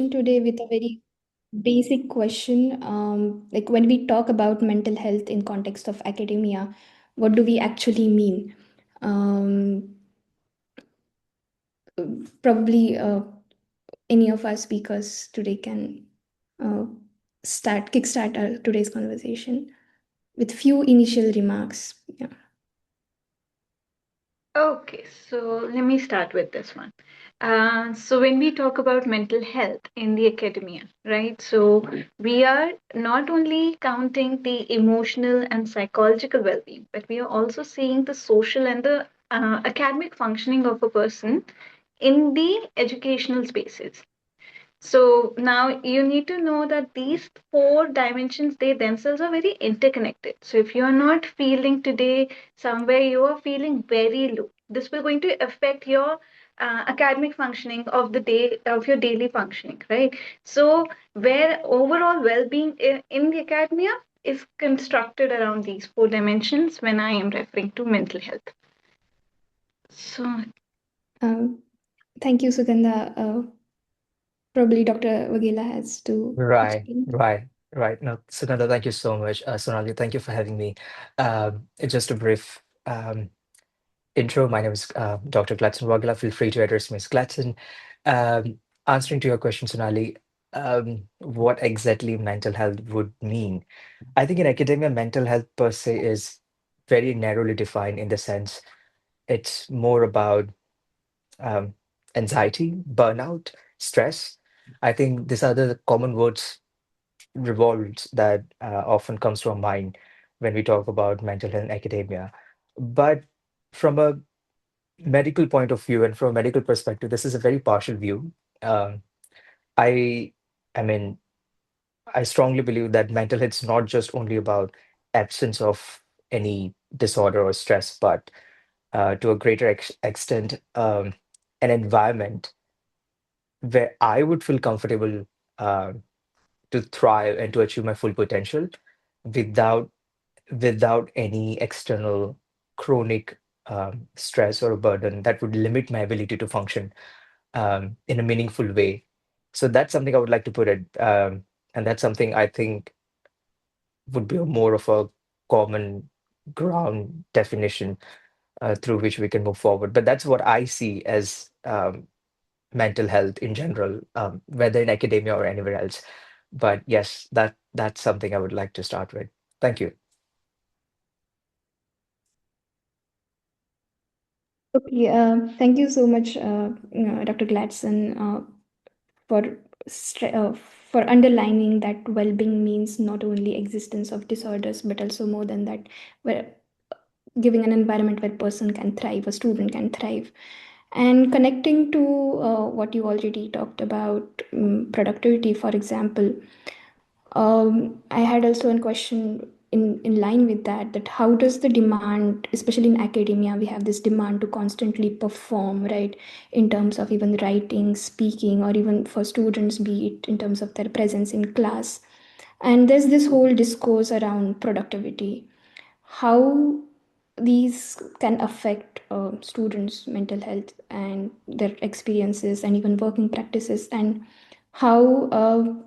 Today with a very basic question. Like when we talk about mental health in context of academia, what do we actually mean? Um, Probably any of our speakers today can uh, kickstart our today's conversation with few initial remarks. Yeah. Okay, so let me start with this one. So when we talk about mental health in the academia, right? So we are not only counting the emotional and psychological well-being, but we are also seeing the social and the academic functioning of a person in the educational spaces. So now you need to know that these four dimensions, they themselves are very interconnected. So if you're not feeling today somewhere, you are feeling very low. This will going to affect your academic functioning of the day of your daily functioning, right? So where overall well-being in the academia is constructed around these four dimensions when I am referring to mental health. So Um, Thank you, Sugandha. Probably Dr. Waghela has to Right, explain. right, right. No, Sugandha, thank you so much. Sonali, thank you for having me. Just a brief intro. My name is Dr. Gladson Waghela. Feel free to address me as Gladson. Um, Answering to your question, Sonali, what exactly mental health would mean? I think in academia, mental health per se is very narrowly defined in the sense it's more about um, anxiety, burnout, stress. I think these are the common words revolves that often comes to our mind when we talk about mental health in academia. But from a medical point of view and from a medical perspective, this is a very partial view. Um, I, I mean, I strongly believe that mental health is not just only about absence of any disorder or stress, but to a greater extent, an environment where I would feel comfortable uh, to thrive and to achieve my full potential without any external chronic stress or burden that would limit my ability to function in a meaningful way. So that's something I would like to put it, and that's something I think would be more of a common ground definition through which we can move forward. But that's what I see as mental health in general, whether in academia or anywhere else. But yes, that's something I would like to start with. Thank you. Okay, thank you so much, Dr. Gladson, for for underlining that well-being means not only existence of disorders, but also more than that, where giving an environment where person can thrive, a student can thrive, and connecting to what you already talked about, productivity, for example. I had also a question in line with that, that how does the demand, especially in academia, we have this demand to constantly perform, right? In terms of even writing, speaking, or even for students, be it in terms of their presence in class. And there's this whole discourse around productivity. How these can affect students' mental health and their experiences and even working practices, and how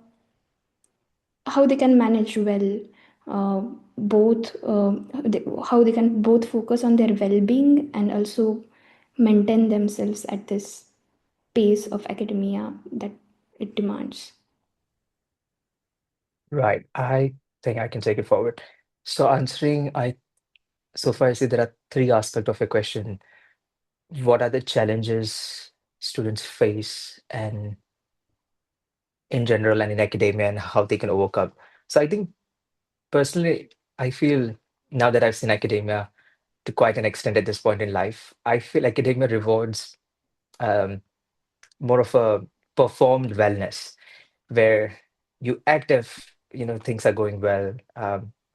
how they can manage well uh, both how they can both focus on their well-being and also maintain themselves at this pace of academia that it demands. Right. I think I can take it forward. So answering, so far I see there are three aspects of a question. What are the challenges students face and in general and in academia and how they can overcome? So I think personally, I feel now that I've seen academia to quite an extent at this point in life, I feel academia rewards um, more of a performed wellness where you act if things are going well.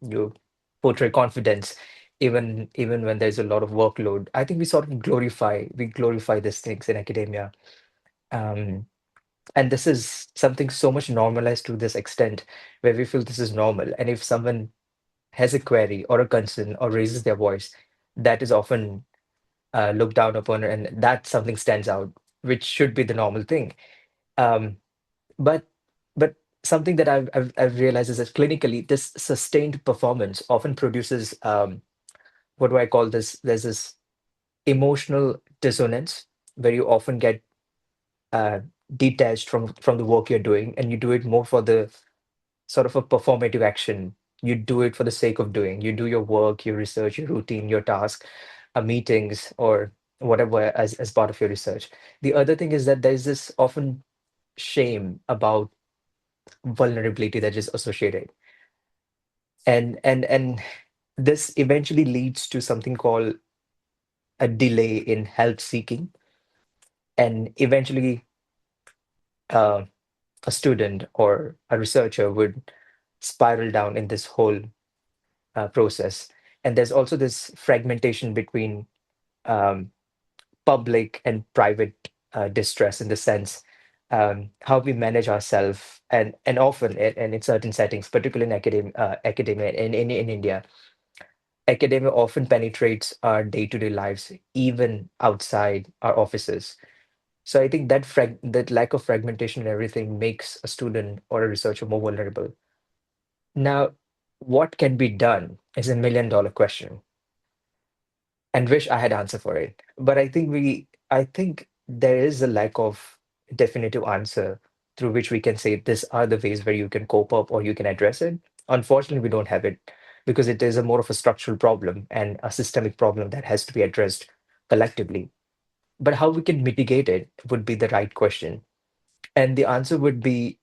You portray confidence even when there's a lot of workload. I think we glorify these things in academia, um, and this is something so much normalized to this extent where we feel this is normal. And if someone has a query or a concern or raises their voice, that is often looked down upon, and that something stands out, which should be the normal thing. Um, But but something that I've realized is that clinically, this sustained performance often produces what do I call this? There's this emotional dissonance where you often get uh, detached from the work you're doing, and you do it more for the sort of a performative action. You do it for the sake of doing. You do your work, your research, your routine, your task, meetings, or whatever as part of your research. The other thing is that there's this often shame about vulnerability that is associated, and this eventually leads to something called a delay in help seeking, and eventually uh, a student or a researcher would spiral down in this whole process. And there's also this fragmentation between um, public and private distress, in the sense how we manage ourselves, and often and in certain settings, particularly in academia in India, academia often penetrates our day-to-day lives, even outside our offices. So I think that that lack of fragmentation and everything makes a student or a researcher more vulnerable. Now, what can be done is a million-dollar question, and wish I had answer for it. But I think there is a lack of definitive answer through which we can say these are the ways where you can cope up or you can address it. Unfortunately, we don't have it because it is a more of a structural problem and a systemic problem that has to be addressed collectively. But how we can mitigate it would be the right question. And the answer would be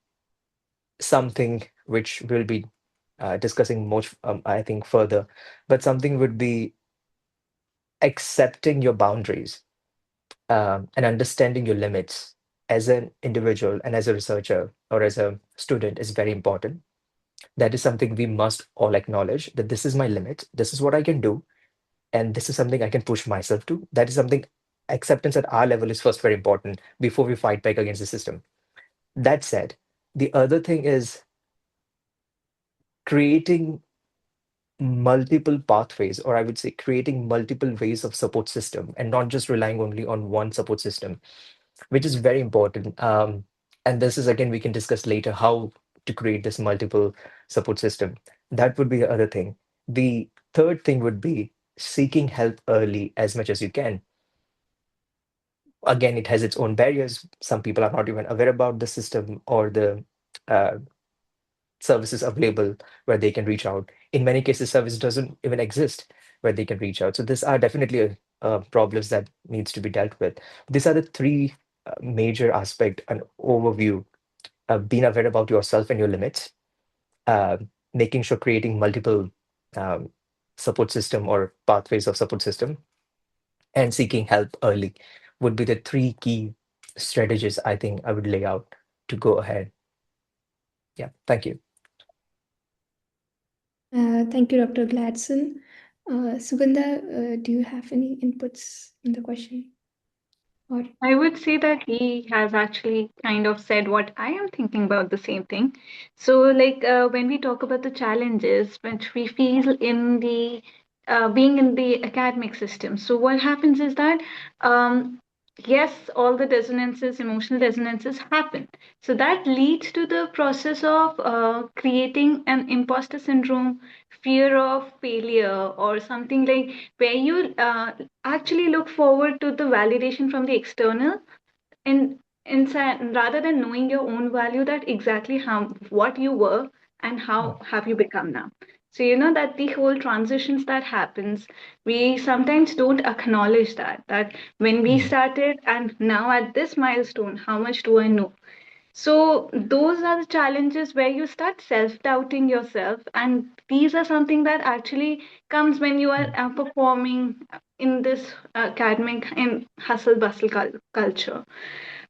something which we'll be discussing much, I think, further. But something would be accepting your boundaries, and understanding your limits as an individual and as a researcher or as a student is very important. That is something we must all acknowledge, that this is my limit, this is what I can do, and this is something I can push myself to. That is something, acceptance at our level is first very important before we fight back against the system. That said, the other thing is creating multiple pathways, or I would say creating multiple ways of support system and not just relying only on one support system, which is very important. And this is again, we can discuss later how to create this multiple support system. That would be the other thing. The third thing would be seeking help early as much as you can. Again, it has its own barriers. Some people are not even aware about the system or the uh, services available where they can reach out. In many cases, service doesn't even exist where they can reach out. So these are definitely problems that needs to be dealt with. These are the three major aspect and overview: being aware about yourself and your limits, uh, making sure creating multiple um, support system or pathways of support system, and seeking help early would be the three key strategies I think I would lay out to go ahead. Yeah, thank you. Thank you, Dr. Gladson. Sugandha, do you have any inputs in the question? Or I would say that he has actually kind of said what I am thinking about the same thing. So, like when we talk about the challenges which we feel in the being in the academic system, so what happens is that yes, all the dissonances, emotional dissonances happen. So that leads to the process of creating an imposter syndrome, fear of failure, or something like where you actually look forward to the validation from the external in inside rather than knowing your own value, that exactly how what you were and Mm, how have you become now. So you know that the whole transitions that happens, we sometimes don't acknowledge that when we mm, started and now at this milestone, how much do I know? So those are the challenges where you start self-doubting yourself, and these are something that actually comes when you are mm, performing in this academic and hustle bustle culture.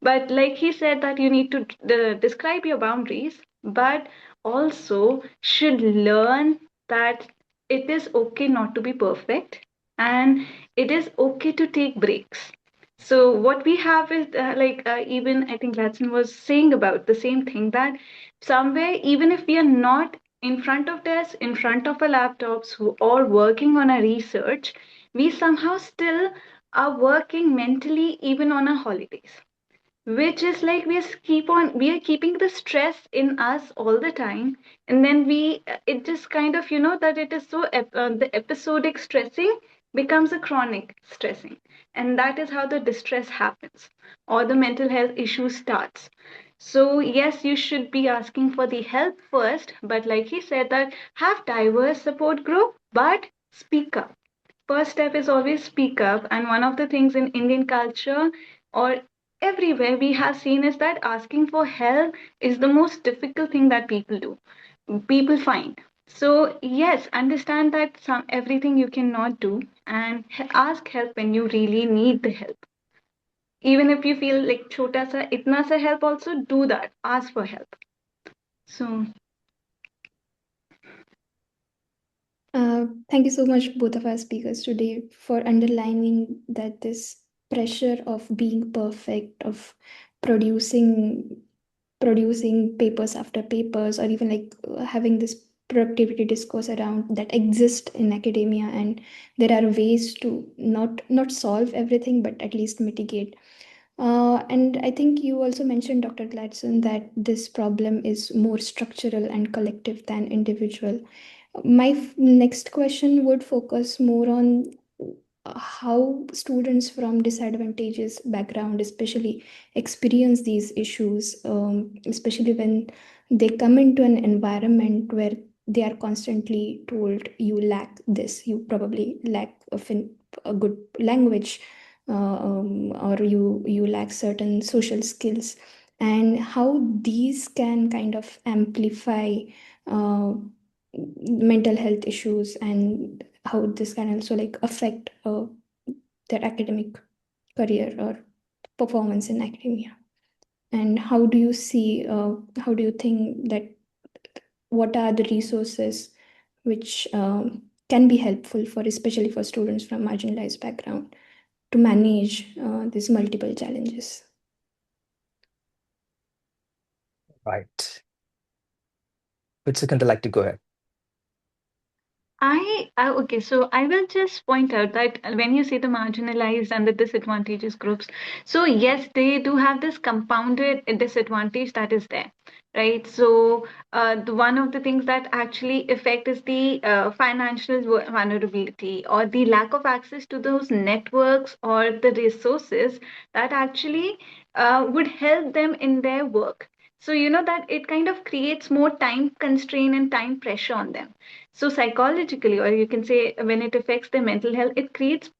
But like he said, that you need to describe your boundaries, but also should learn that it is okay not to be perfect, and it is okay to take breaks. So what we have is even I think Gladson was saying about the same thing, that somewhere even if we are not in front of desks, in front of our laptops, or working on a research, we somehow still are working mentally even on our holidays. which is like we are keeping the stress in us all the time, and then we it just kind of that it is so the episodic stressing becomes a chronic stressing, and that is how the distress happens or the mental health issue starts. So yes, you should be asking for the help first, but like he said, that have diverse support group, but speak up. First step is always speak up. And one of the things in Indian culture or everywhere we have seen is that asking for help is the most difficult thing that people find. So yes, understand that some everything you cannot do, and ask help when you really need the help. Even if you feel like chota sa itna sa help, also do that, ask for help. So Thank you so much, both of our speakers today, for underlining that this pressure of being perfect, of producing producing papers after papers, or even like having this productivity discourse around that exist in academia, and there are ways to not solve everything, but at least mitigate. And I think you also mentioned, Dr. Gladson, that this problem is more structural and collective than individual. My next question would focus more on how students from disadvantageous background especially experience these issues, especially when they come into an environment where they are constantly told you lack this, you probably lack a good language, or you lack certain social skills, and how these can kind of amplify uh, mental health issues, and how this can also like affect their academic career or performance in academia. And how do you think that, what are the resources which can be helpful for, especially for students from marginalized background, to manage these multiple challenges? Right. Would Sukunda like to go ahead? Okay, so I will just point out that when you say the marginalized and the disadvantaged groups, so yes, they do have this compounded disadvantage that is there, right? So the one of the things that actually affect is the financial vulnerability or the lack of access to those networks or the resources that actually would help them in their work. So that it kind of creates more time constraint and time pressure on them. So psychologically, or you can say when it affects their mental health, it creates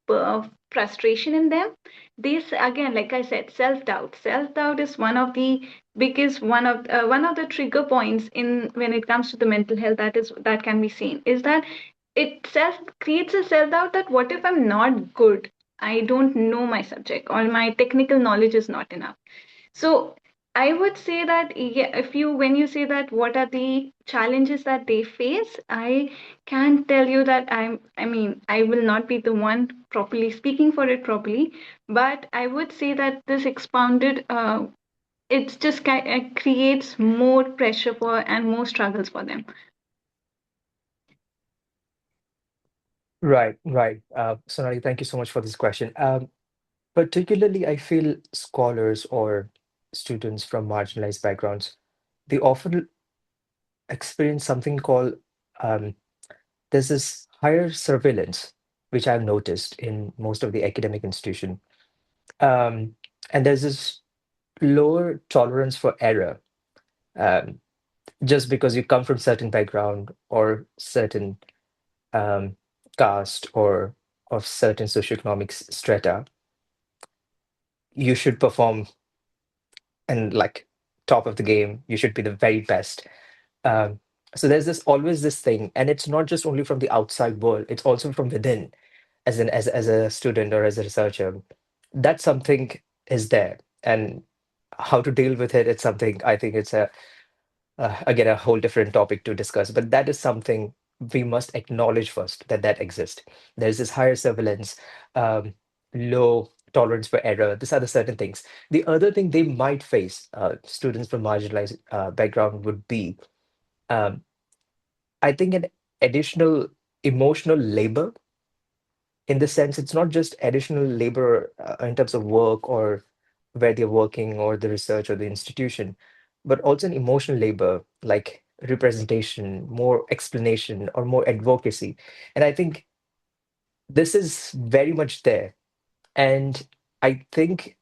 frustration in them. This again, like I said, self-doubt. Self-doubt is one of the biggest one of the trigger points in when it comes to the mental health that can be seen is that it self creates a self-doubt that what if I'm not good? I don't know my subject or my technical knowledge is not enough. So I would say that yeah, if you when you say that what are the challenges that they face, I can tell you that I mean I will not be the one properly speaking for it properly, but I would say that this expounded it's just creates more pressure for and more struggles for them. Right, right. Sonali, thank you so much for this question. Particularly, I feel scholars or students from marginalized backgrounds, they often experience something called um, there's this higher surveillance, which I've noticed in most of the academic institution. Um, and there's this lower tolerance for error. Um, just because you come from certain background or certain um, caste or of certain socioeconomic strata, you should perform and like top of the game. You should be the very best. Um, so there's this always this thing, and it's not just only from the outside world; it's also from within. As a student or as a researcher, that something is there, and how to deal with it. It's something I think it's a again a whole different topic to discuss. But that is something we must acknowledge first that that exists. There's this higher surveillance, um, low tolerance for error. These are the certain things. The other thing they might face, students from marginalized background, would be um, I think an additional emotional labor, in the sense it's not just additional labor in terms of work or where they're working or the research or the institution, but also an emotional labor like representation, more explanation, or more advocacy. And I think this is very much there. And I think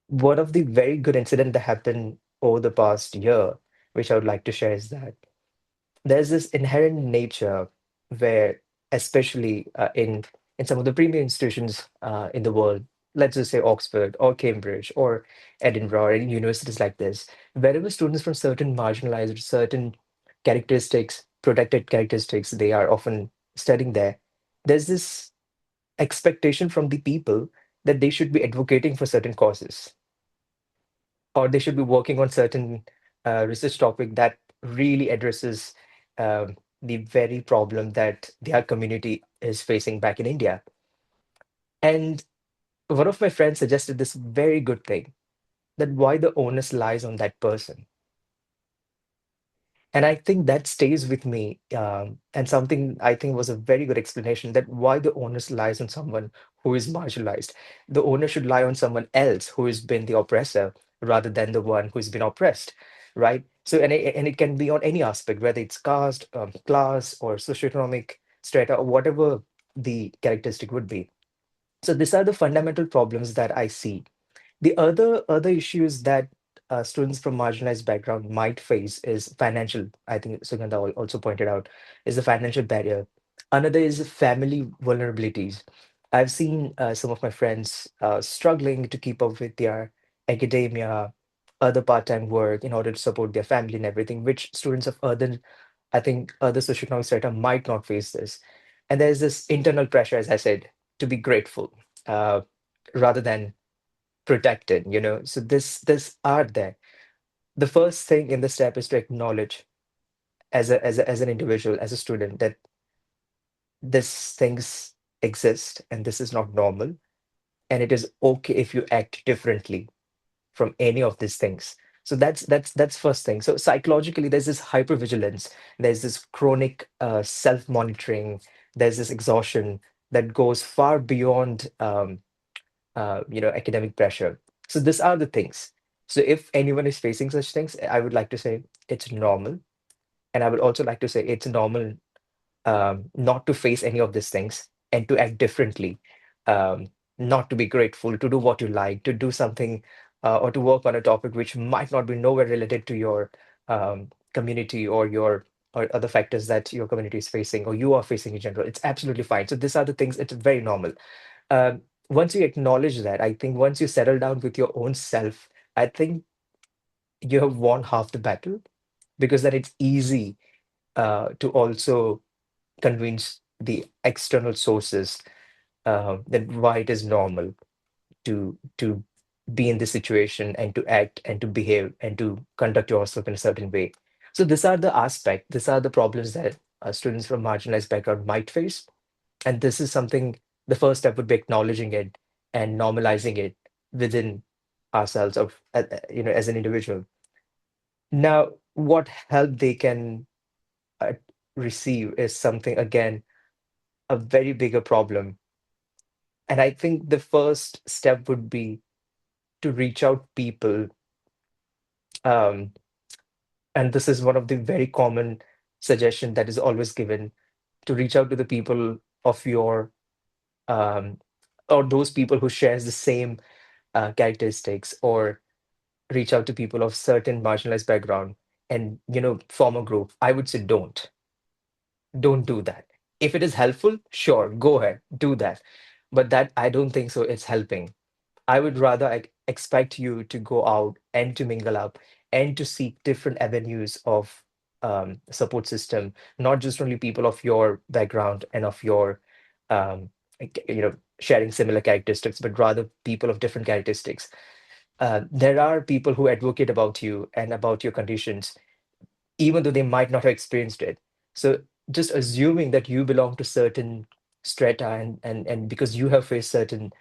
one of the very good incident that happened over the past year, which I would like to share, is that there's this inherent nature where, especially in some of the premier institutions in the world, let's just say Oxford or Cambridge or Edinburgh or any universities like this, wherever students from certain marginalized, certain characteristics, protected characteristics, they are often studying there. There's this expectation from the people that they should be advocating for certain causes, or they should be working on certain research topic that really addresses the very problem that their community is facing back in India. And one of my friends suggested this very good thing, that why the onus lies on that person. And I think that stays with me. And something I think was a very good explanation, that why the onus lies on someone who is marginalized. The onus should lie on someone else who has been the oppressor rather than the one who's been oppressed, right? So, and it can be on any aspect, whether it's caste, class, or socioeconomic strata, or whatever the characteristic would be. So, these are the fundamental problems that I see. The other issues that students from marginalized background might face is financial. I think Sugandha also pointed out is the financial barrier. Another is family vulnerabilities. I've seen some of my friends struggling to keep up with their academia, other part-time work in order to support their family and everything, which students of other, I think, other socioeconomic strata might not face this. And there's this internal pressure, as I said, to be grateful rather than protected, so this are there. The first thing in the step is to acknowledge as an individual, as a student, that these things exist and this is not normal, and it is okay if you act differently from any of these things. So that's first thing. So psychologically, there's this hypervigilance, there's this chronic self-monitoring, there's this exhaustion that goes far beyond academic pressure. So these are the things. So if anyone is facing such things, I would like to say it's normal. And I would also like to say it's normal not to face any of these things and to act differently, um, not to be grateful, to do what you like, to do something or to work on a topic which might not be nowhere related to your community or your or other factors that your community is facing or you are facing in general. It's absolutely fine. So these are the things, it's very normal. Once you acknowledge that, I think once you settle down with your own self, I think you have won half the battle, because then it's easy to also convince the external sources that why it is normal to be in this situation and to act and to behave and to conduct yourself in a certain way. So these are the problems that students from marginalized background might face. And this is something, the first step would be acknowledging it and normalizing it within ourselves of as an individual. Now, what help they can uh, receive is something, again, a very bigger problem. And I think the first step would be to reach out people. Um, and this is one of the very common suggestion that is always given, to reach out to the people of your um, or those people who shares the same characteristics, or reach out to people of certain marginalized background and form a group. I would say don't do that. If it is helpful, sure, go ahead, do that, but that, I don't think so it's helping. I would rather expect you to go out and to mingle up and to seek different avenues of support system, not just only people of your background and of your um, sharing similar characteristics, but rather people of different characteristics. There are people who advocate about you and about your conditions, even though they might not have experienced it. So just assuming that you belong to certain strata, and because you have faced certain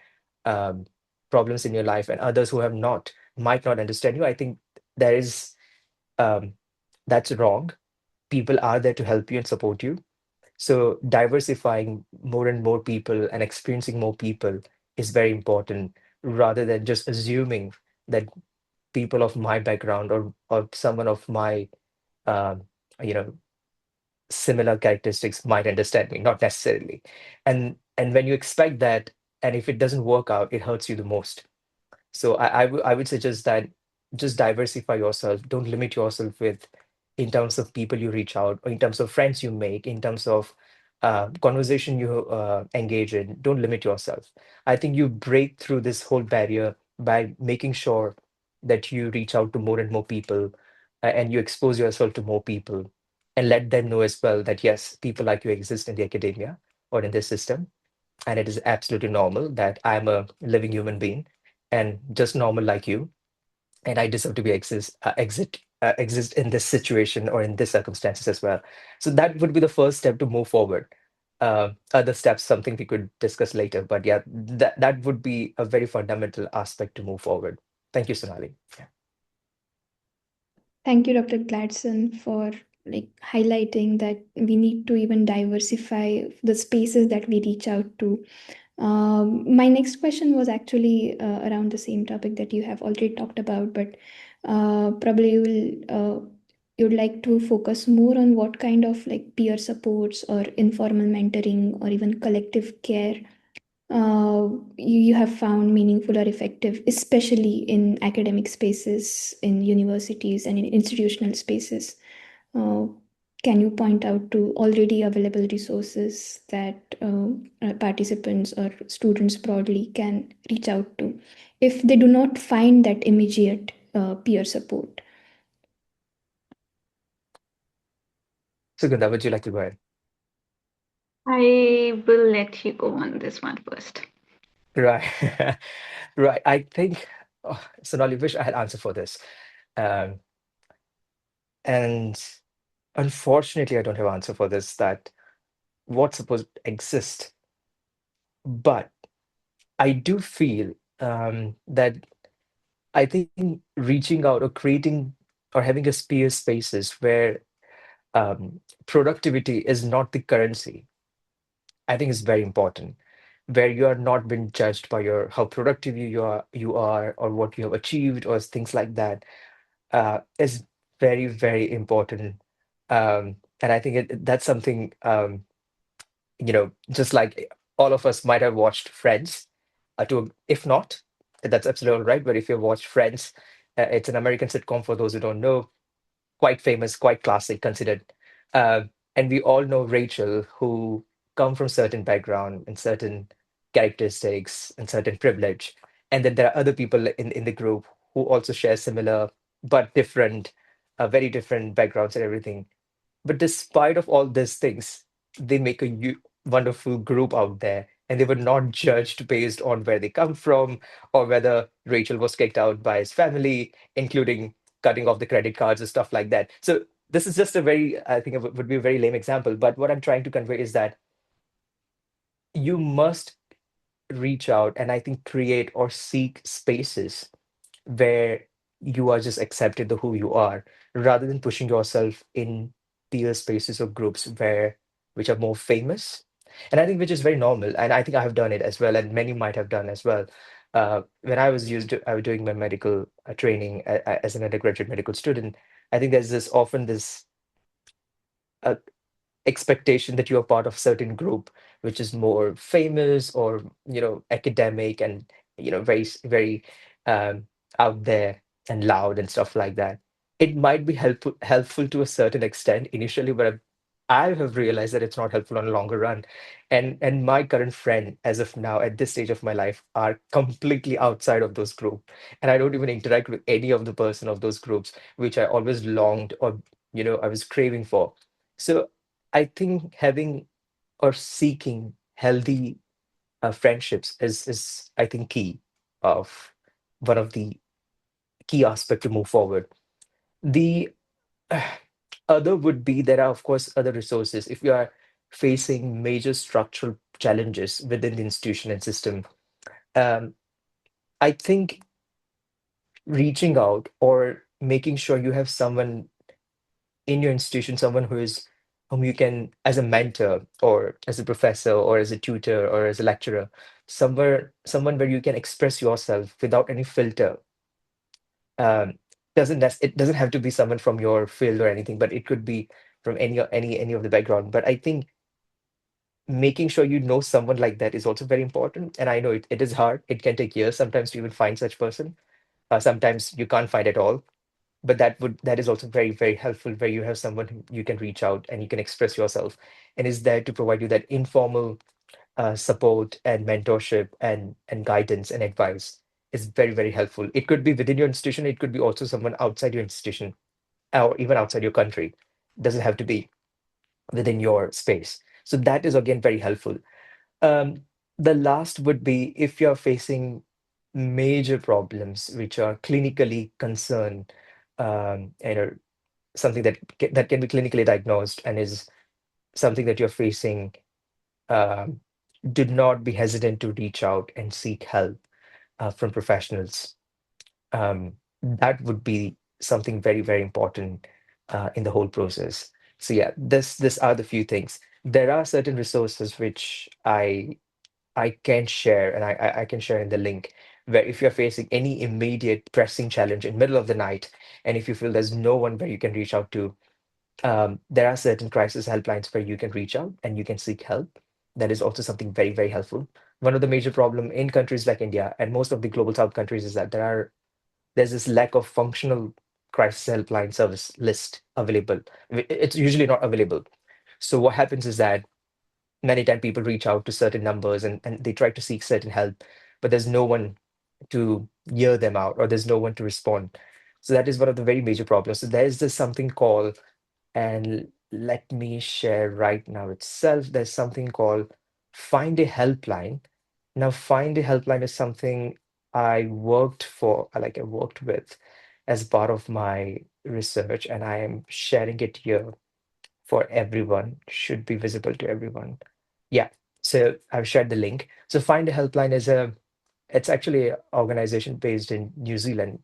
um, problems in your life, and others who have not might not understand you, I think there is um, that's wrong. People are there to help you and support you. So diversifying more and more people and experiencing more people is very important. rather than just assuming that people of my background or someone of my um, you know similar characteristics might understand me, not necessarily. And when you expect that, and if it doesn't work out, it hurts you the most. So I would suggest that just diversify yourself. Don't limit yourself with in terms of people you reach out, or in terms of friends you make, in terms of conversation you engage in. Don't limit yourself. I think you break through this whole barrier by making sure that you reach out to more and more people, and you expose yourself to more people, and let them know as well that yes, people like you exist in the academia or in this system, and it is absolutely normal that I'm a living human being and just normal like you, and I deserve to be exist in this situation or in this circumstances as well. So that would be the first step to move forward. Other steps, something we could discuss later, but yeah, that would be a very fundamental aspect to move forward. Thank you, Sonali. Yeah. Thank you, Dr. Gladson, for like highlighting that we need to even diversify the spaces that we reach out to. My next question was actually around the same topic that you have already talked about, but probably you'd like to focus more on what kind of like peer supports or informal mentoring or even collective care you have found meaningful or effective, especially in academic spaces, in universities, and in institutional spaces. Uh, can you point out to already available resources that participants or students broadly can reach out to if they do not find that immediate peer support? Sugandha, would you like to go ahead? I will let you go on this one first. Right. Right. I think, oh, Sonali, wish I had answer for this. Um, and unfortunately, I don't have answer for this, that what's supposed to exist. But I do feel that I think reaching out or creating or having a peer spaces where productivity is not the currency, I think is very important. Where you are not being judged by your how productive you are or what you have achieved or things like that is very, very important. And I think that's something just like all of us might have watched Friends, if not, that's absolutely all right. But if you've watched Friends, it's an American sitcom for those who don't know, quite famous, quite classic, considered. Uh, and we all know Rachel, who come from certain background and certain characteristics and certain privilege. And then there are other people in the group who also share similar but different, very different backgrounds and everything. But despite of all these things, they make a wonderful group out there, and they were not judged based on where they come from or whether Rachel was kicked out by his family, including cutting off the credit cards and stuff like that. So this is just a very, I think, it would be a very lame example. But what I'm trying to convey is that you must reach out and I think create or seek spaces where you are just accepted the who you are rather than pushing yourself in peer spaces or groups which are more famous, and I think which is very normal, and I think I have done it as well, and many might have done as well. When I was doing my medical training as an undergraduate medical student. I think there's this often this uh, expectation that you're part of certain group which is more famous or academic and very um, out there and loud and stuff like that. It might be helpful to a certain extent initially, but I have realized that it's not helpful on a longer run. And my current friend as of now at this stage of my life are completely outside of those group, and I don't even interact with any of the person of those groups which I always longed or I was craving for. So I think having or seeking healthy friendships is I think key of one of the key aspect to move forward. The uh, other would be there are of course other resources if you are facing major structural challenges within the institution and system. Um, I think reaching out or making sure you have someone in your institution, someone whom you can, as a mentor or as a professor or as a tutor or as a lecturer, someone where you can express yourself without any filter. um, it doesn't have to be someone from your field or anything, but it could be from any of the background. But I think making sure you know someone like that is also very important. And I know it is hard. It can take years sometimes to even find such person. Sometimes you can't find at all. But that is also very, very helpful, where you have someone who you can reach out and you can express yourself, and is there to provide you that informal support and mentorship and guidance and advice. Is very, very helpful. It could be within your institution, it could be also someone outside your institution, or even outside your country. Doesn't have to be within your space. So that is again very helpful. um, the last would be if you're facing major problems which are clinically concerned, and are something that can be clinically diagnosed and is something that you're facing. um, do not be hesitant to reach out and seek help from professionals. That would be something very, very important in the whole process. So yeah, this are the few things. There are certain resources which I can share, and I can share in the link, where if you're facing any immediate pressing challenge in middle of the night, and if you feel there's no one where you can reach out to, there are certain crisis helplines where you can reach out and you can seek help. That is also something very, very helpful. One of the major problem in countries like India and most of the global south countries is that there's this lack of functional crisis helpline service list available. It's usually not available. So what happens is that many times people reach out to certain numbers and they try to seek certain help, but there's no one to hear them out, or there's no one to respond. So that is one of the very major problems. So there is this something called, and let me share right now itself, there's something called Find a Helpline. Now, Find a Helpline is something I worked with as part of my research, and I am sharing it here for everyone, should be visible to everyone. Yeah, so I've shared the link. So Find a Helpline it's actually an organization based in New Zealand.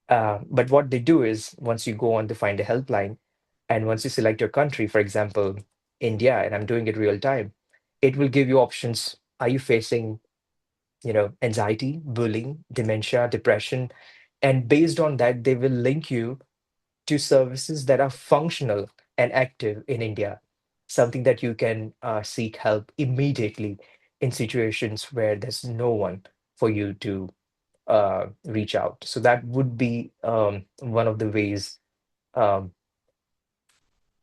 But what they do is, once you go on to Find a Helpline, and once you select your country, for example, India, and I'm doing it real time, it will give you options. Are you facing, anxiety, bullying, dementia, depression? And based on that, they will link you to services that are functional and active in India, something that you can seek help immediately in situations where there's no one for you to reach out. So that would be one of the ways um,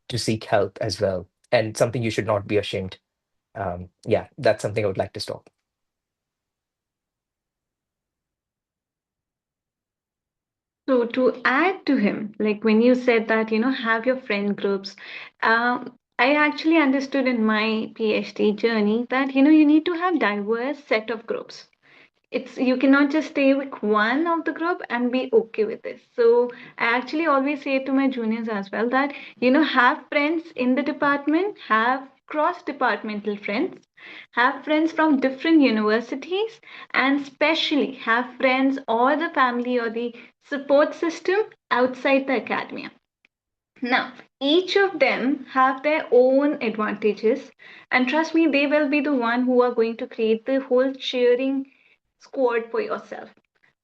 to seek help as well, and something you should not be ashamed. Yeah, that's something I would like to stop. So to add to him, like when you said that, have your friend groups, I actually understood in my PhD journey that, you need to have diverse set of groups. It's you cannot just stay with one of the group and be okay with this. So I actually always say to my juniors as well that, have friends in the department, have cross departmental friends, have friends from different universities, and especially have friends or the family or the support system outside the academia. Now, each of them have their own advantages, and trust me, they will be the one who are going to create the whole cheering squad for yourself.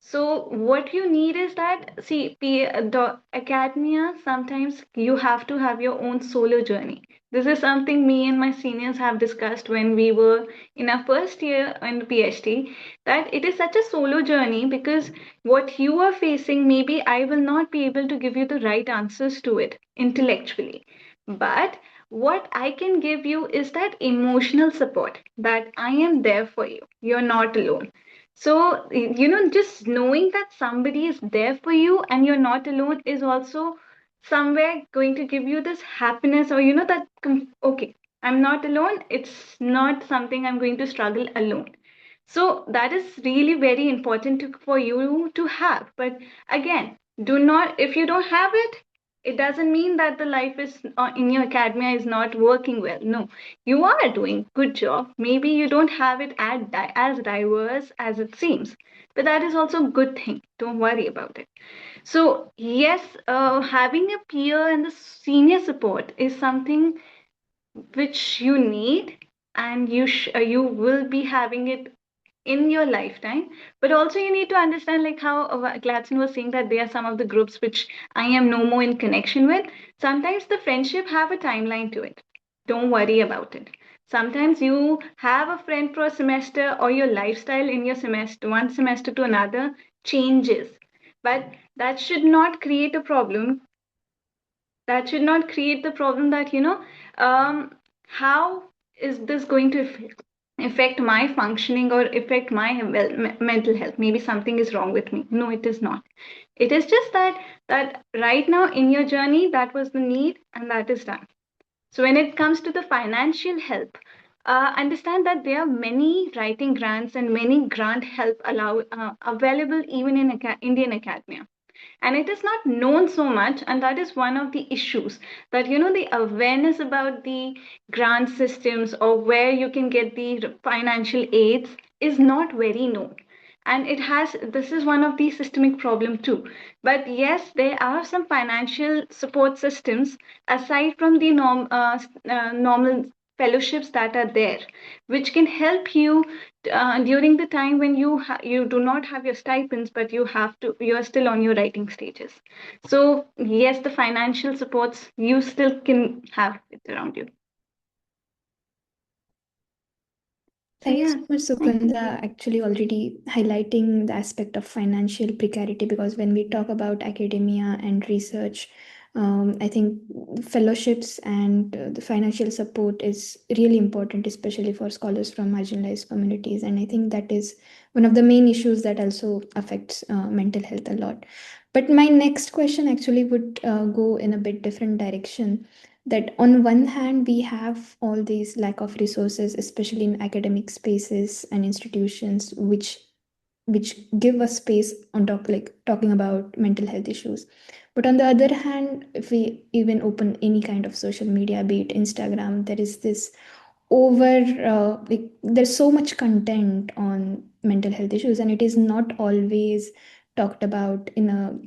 So what you need is that, see, the academia, sometimes you have to have your own solo journey. This is something me and my seniors have discussed when we were in our first year in the PhD, that it is such a solo journey because what you are facing, maybe I will not be able to give you the right answers to it intellectually. But what I can give you is that emotional support, that I am there for you. You're not alone. So, just knowing that somebody is there for you and you're not alone is also somewhere going to give you this happiness, or, that, okay, I'm not alone. It's not something I'm going to struggle alone. So, that is really very important for you to have. But again, do not, if you don't have it, it doesn't mean that the life is in your academia is not working well. No, you are doing good job. Maybe you don't have it as diverse as it seems, but that is also a good thing. Don't worry about it. So yes, having a peer and the senior support is something which you need, and you will be having it in your lifetime. But also you need to understand, like how Gladson was saying, that there are some of the groups which I am no more in connection with. Sometimes the friendship have a timeline to it. Don't worry about it. Sometimes you have a friend for a semester, or your lifestyle in your semester, one semester to another, changes. But that should not create a problem. That should not create the problem that, um, how is this going to affect my functioning or affect my mental health? Maybe something is wrong with me. No, it is not. It is just that right now in your journey, that was the need and that is done. So when it comes to the financial help, understand that there are many writing grants and many grant help available even in Indian academia, and it is not known so much, and that is one of the issues, that the awareness about the grant systems or where you can get the financial aids is not very known. And this is one of the systemic problem too. But yes, there are some financial support systems aside from the normal fellowships that are there, which can help you during the time when you do not have your stipends, but you are still on your writing stages. So yes, the financial supports you still can have it around you. So Thank you yeah, so much, thank Sugandha, actually already highlighting the aspect of financial precarity, because when we talk about academia and research, I think fellowships and the financial support is really important, especially for scholars from marginalized communities. And I think that is one of the main issues that also affects mental health a lot. But my next question actually would go in a bit different direction, that on one hand we have all these lack of resources, especially in academic spaces and institutions, which give us space on talking about mental health issues. But on the other hand, if we even open any kind of social media, be it Instagram, there is this over there's so much content on mental health issues, and it is not always talked about in a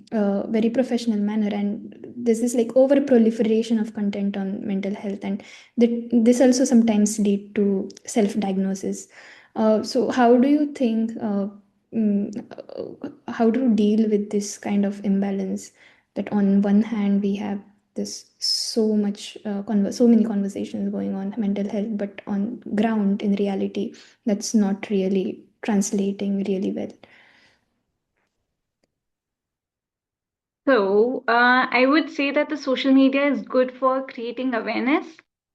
very professional manner, and there's this like over proliferation of content on mental health, and this also sometimes lead to self diagnosis. So how do you think how to deal with this kind of imbalance, that on one hand we have this so much so many conversations going on mental health, but on ground in reality that's not really translating really well? So, I would say that the social media is good for creating awareness,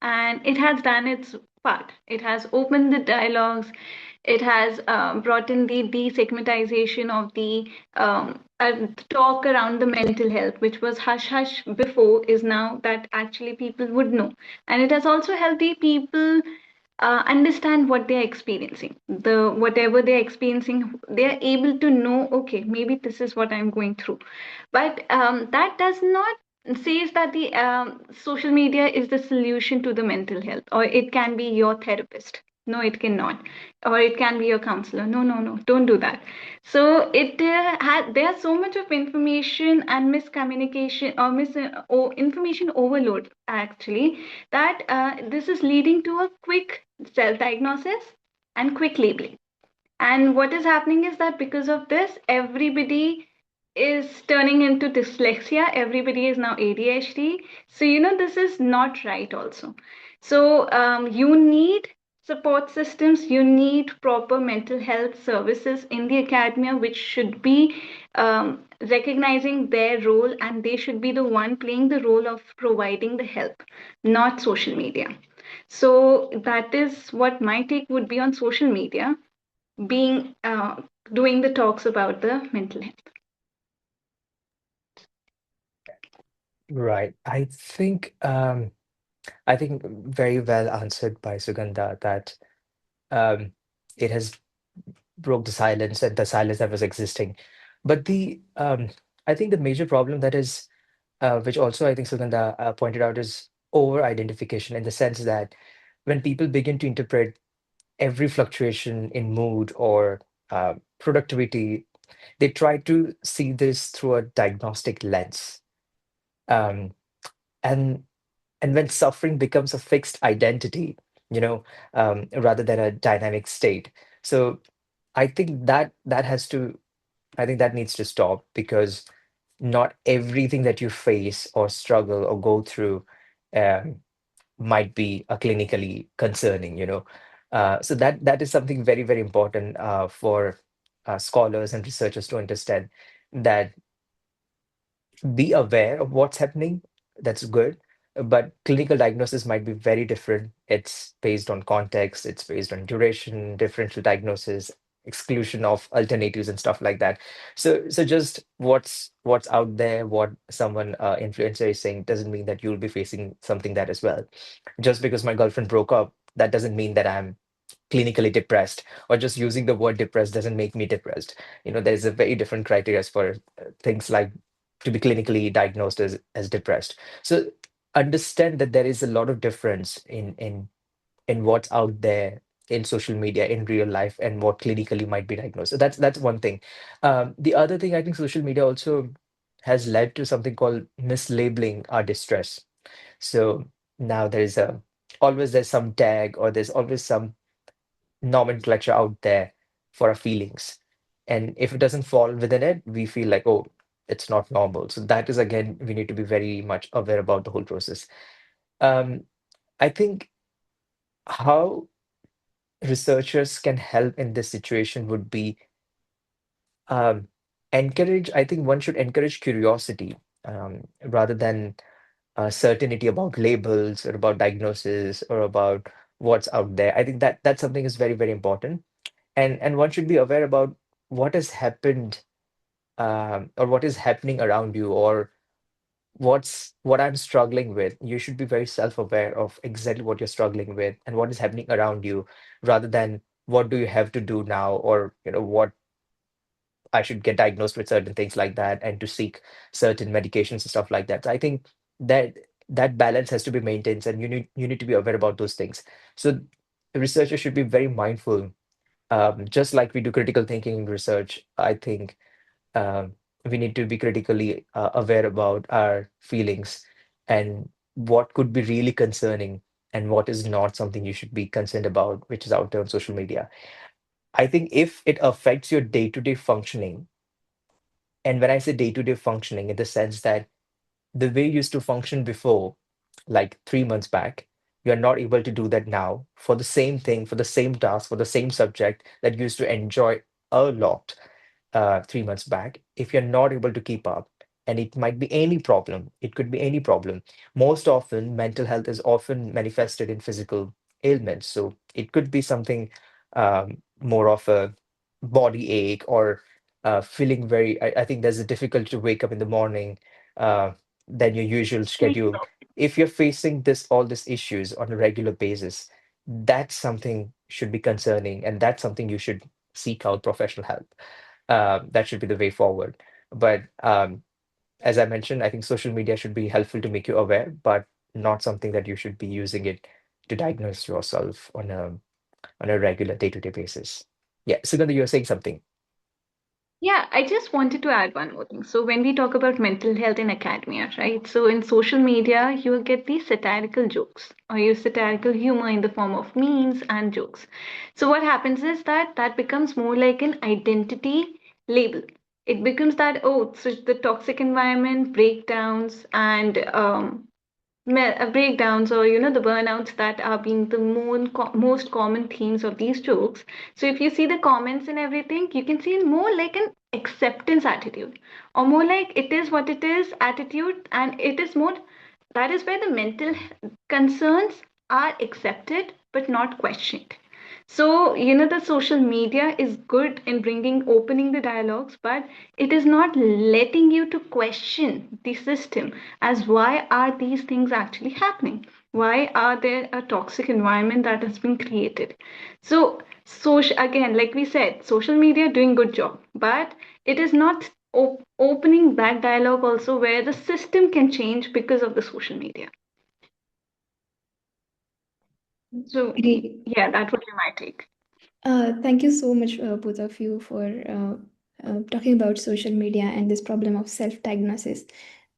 and it has done its part. It has opened the dialogues, it has brought in the destigmatization of the talk around the mental health, which was hush hush before, is now that actually people would know. And it has also helped the people understand what they're experiencing. Whatever they're experiencing, they're able to know, okay, maybe this is what I'm going through. But that does not says that the social media is the solution to the mental health, or it can be your therapist. No, it cannot. Or it can be your counselor. No, no, no, don't do that. So there's so much of information and miscommunication, or information overload actually, that this is leading to a quick self diagnosis and quick labeling. And what is happening is that because of this, everybody is turning into dyslexia. Everybody is now ADHD. So, this is not right, also. So, you need support systems, you need proper mental health services in the academia, which should be recognizing their role, and they should be the one playing the role of providing the help, not social media. So, that is what my take would be on social media being doing the talks about the mental health. Right. I think very well answered by Sugandha that um, it has broke the silence and the silence that was existing. But the I think the major problem that is which also I think Sugandha pointed out is over identification, in the sense that when people begin to interpret every fluctuation in mood or productivity, they try to see this through a diagnostic lens. Um, and and when suffering becomes a fixed identity, rather than a dynamic state. So I think that has to, I think that needs to stop, because not everything that you face or struggle or go through um, might be clinically concerning, you know. So that is something very, very important for scholars and researchers to understand, that be aware of what's happening. That's good. But clinical diagnosis might be very different. It's based on context, it's based on duration, differential diagnosis, exclusion of alternatives and stuff like that. So just what's out there, what someone influencer is saying doesn't mean that you'll be facing something that as well. Just because my girlfriend broke up, that doesn't mean that I'm clinically depressed, or just using the word depressed doesn't make me depressed. You know, there's a very different criteria for things like to be clinically diagnosed as depressed. So understand that there is a lot of difference in what's out there in social media in real life and what clinically might be diagnosed. So that's one thing. The other thing, I think social media also has led to something called mislabeling our distress. So now there's some tag, or there's always some nomenclature out there for our feelings. And if it doesn't fall within it, we feel like, oh, it's not normal. So that is, again, we need to be very much aware about the whole process. Um, I think how researchers can help in this situation would be um, I think one should encourage curiosity rather than certainty about labels or about diagnosis or about what's out there. I think that something is very, very important. And one should be aware about what has happened, or what is happening around you, or what I'm struggling with. You should be very self-aware of exactly what you're struggling with and what is happening around you, rather than what do you have to do now, or what I should get diagnosed with certain things like that, and to seek certain medications and stuff like that. So I think that that balance has to be maintained, and you need to be aware about those things. So researchers should be very mindful, just like we do critical thinking in research. I think we need to be critically aware about our feelings and what could be really concerning and what is not something you should be concerned about, which is out there on social media. I think if it affects your day-to-day functioning, and when I say day-to-day functioning, in the sense that the way you used to function before, like 3 months back, you're not able to do that now for the same thing, for the same task, for the same subject that you used to enjoy a lot 3 months back. If you're not able to keep up, and it might be any problem, it could be any problem. Most often, mental health is often manifested in physical ailments. So it could be something more of a body ache, or feeling very, I think there's a difficulty to wake up in the morning than your usual schedule. If you're facing all these issues on a regular basis, that's something should be concerning, and that's something you should seek out professional help. That should be the way forward. But as I mentioned, I think social media should be helpful to make you aware, but not something that you should be using it to diagnose yourself on a regular day-to-day basis. Yeah, Sugandha, you were saying something. Yeah, I just wanted to add one more thing. So, when we talk about mental health in academia, right? So, in social media, you will get these satirical jokes or your satirical humor in the form of memes and jokes. So, what happens is that that becomes more like an identity label. It becomes that, oh, so the toxic environment, breakdowns, and breakdowns, or the burnouts that are being the most common themes of these jokes. So if you see the comments and everything, you can see more like an acceptance attitude, or more like it is what it is attitude, and it is more, that is where the mental concerns are accepted but not questioned. So, the social media is good in opening the dialogues, but it is not letting you to question the system as why are these things actually happening? Why are there a toxic environment that has been created? So, again, like we said, social media doing good job, but it is not opening that dialogue also where the system can change because of the social media. So, Great. yeah, that would be my take. Thank you so much, both of you, for talking about social media and this problem of self diagnosis.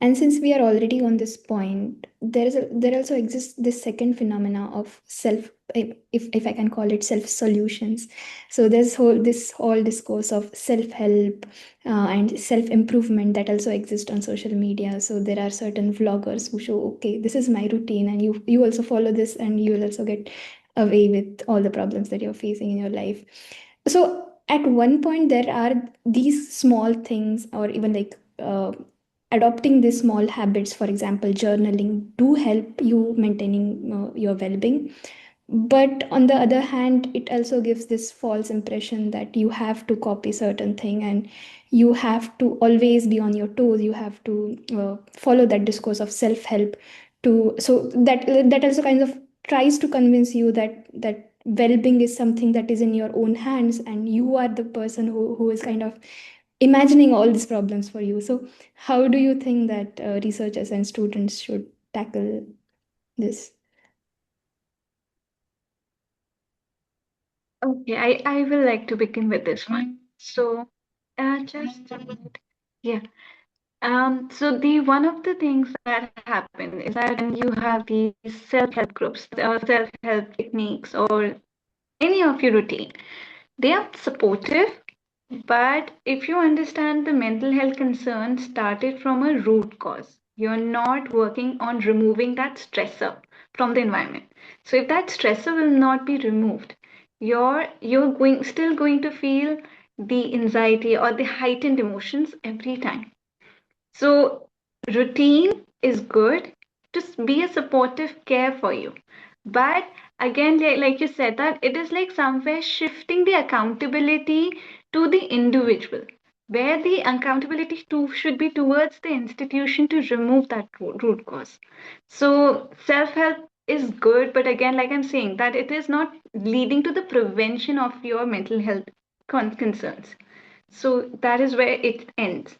And since we are already on this point, there also exists this second phenomena of self, if I can call it self solutions. So there's whole discourse of self help and self improvement that also exists on social media. So there are certain vloggers who show, okay, this is my routine, and you also follow this, and you will also get away with all the problems that you're facing in your life. So at one point there are these small things, or even like adopting these small habits, for example journaling, do help you maintaining your well-being. But on the other hand, it also gives this false impression that you have to copy certain thing, and you have to always be on your toes, you have to follow that discourse of self-help to, so that also kind of tries to convince you that well-being is something that is in your own hands, and you are the person who is kind of imagining all these problems for you. So how do you think that researchers and students should tackle this? Okay, I will like to begin with this one. So, just a minute. Yeah. So the one of the things that happen is that when you have these self-help groups, self-help techniques, or any of your routine, they are supportive. But if you understand the mental health concern started from a root cause, you're not working on removing that stressor from the environment. So if that stressor will not be removed, you're going still going to feel the anxiety or the heightened emotions every time. So, routine is good to be a supportive care for you. But again, like you said, that it is like somewhere shifting the accountability to the individual, where the accountability to, should be towards the institution to remove that root cause. So, self help is good, but again, like I'm saying, that it is not leading to the prevention of your mental health concerns. So, that is where it ends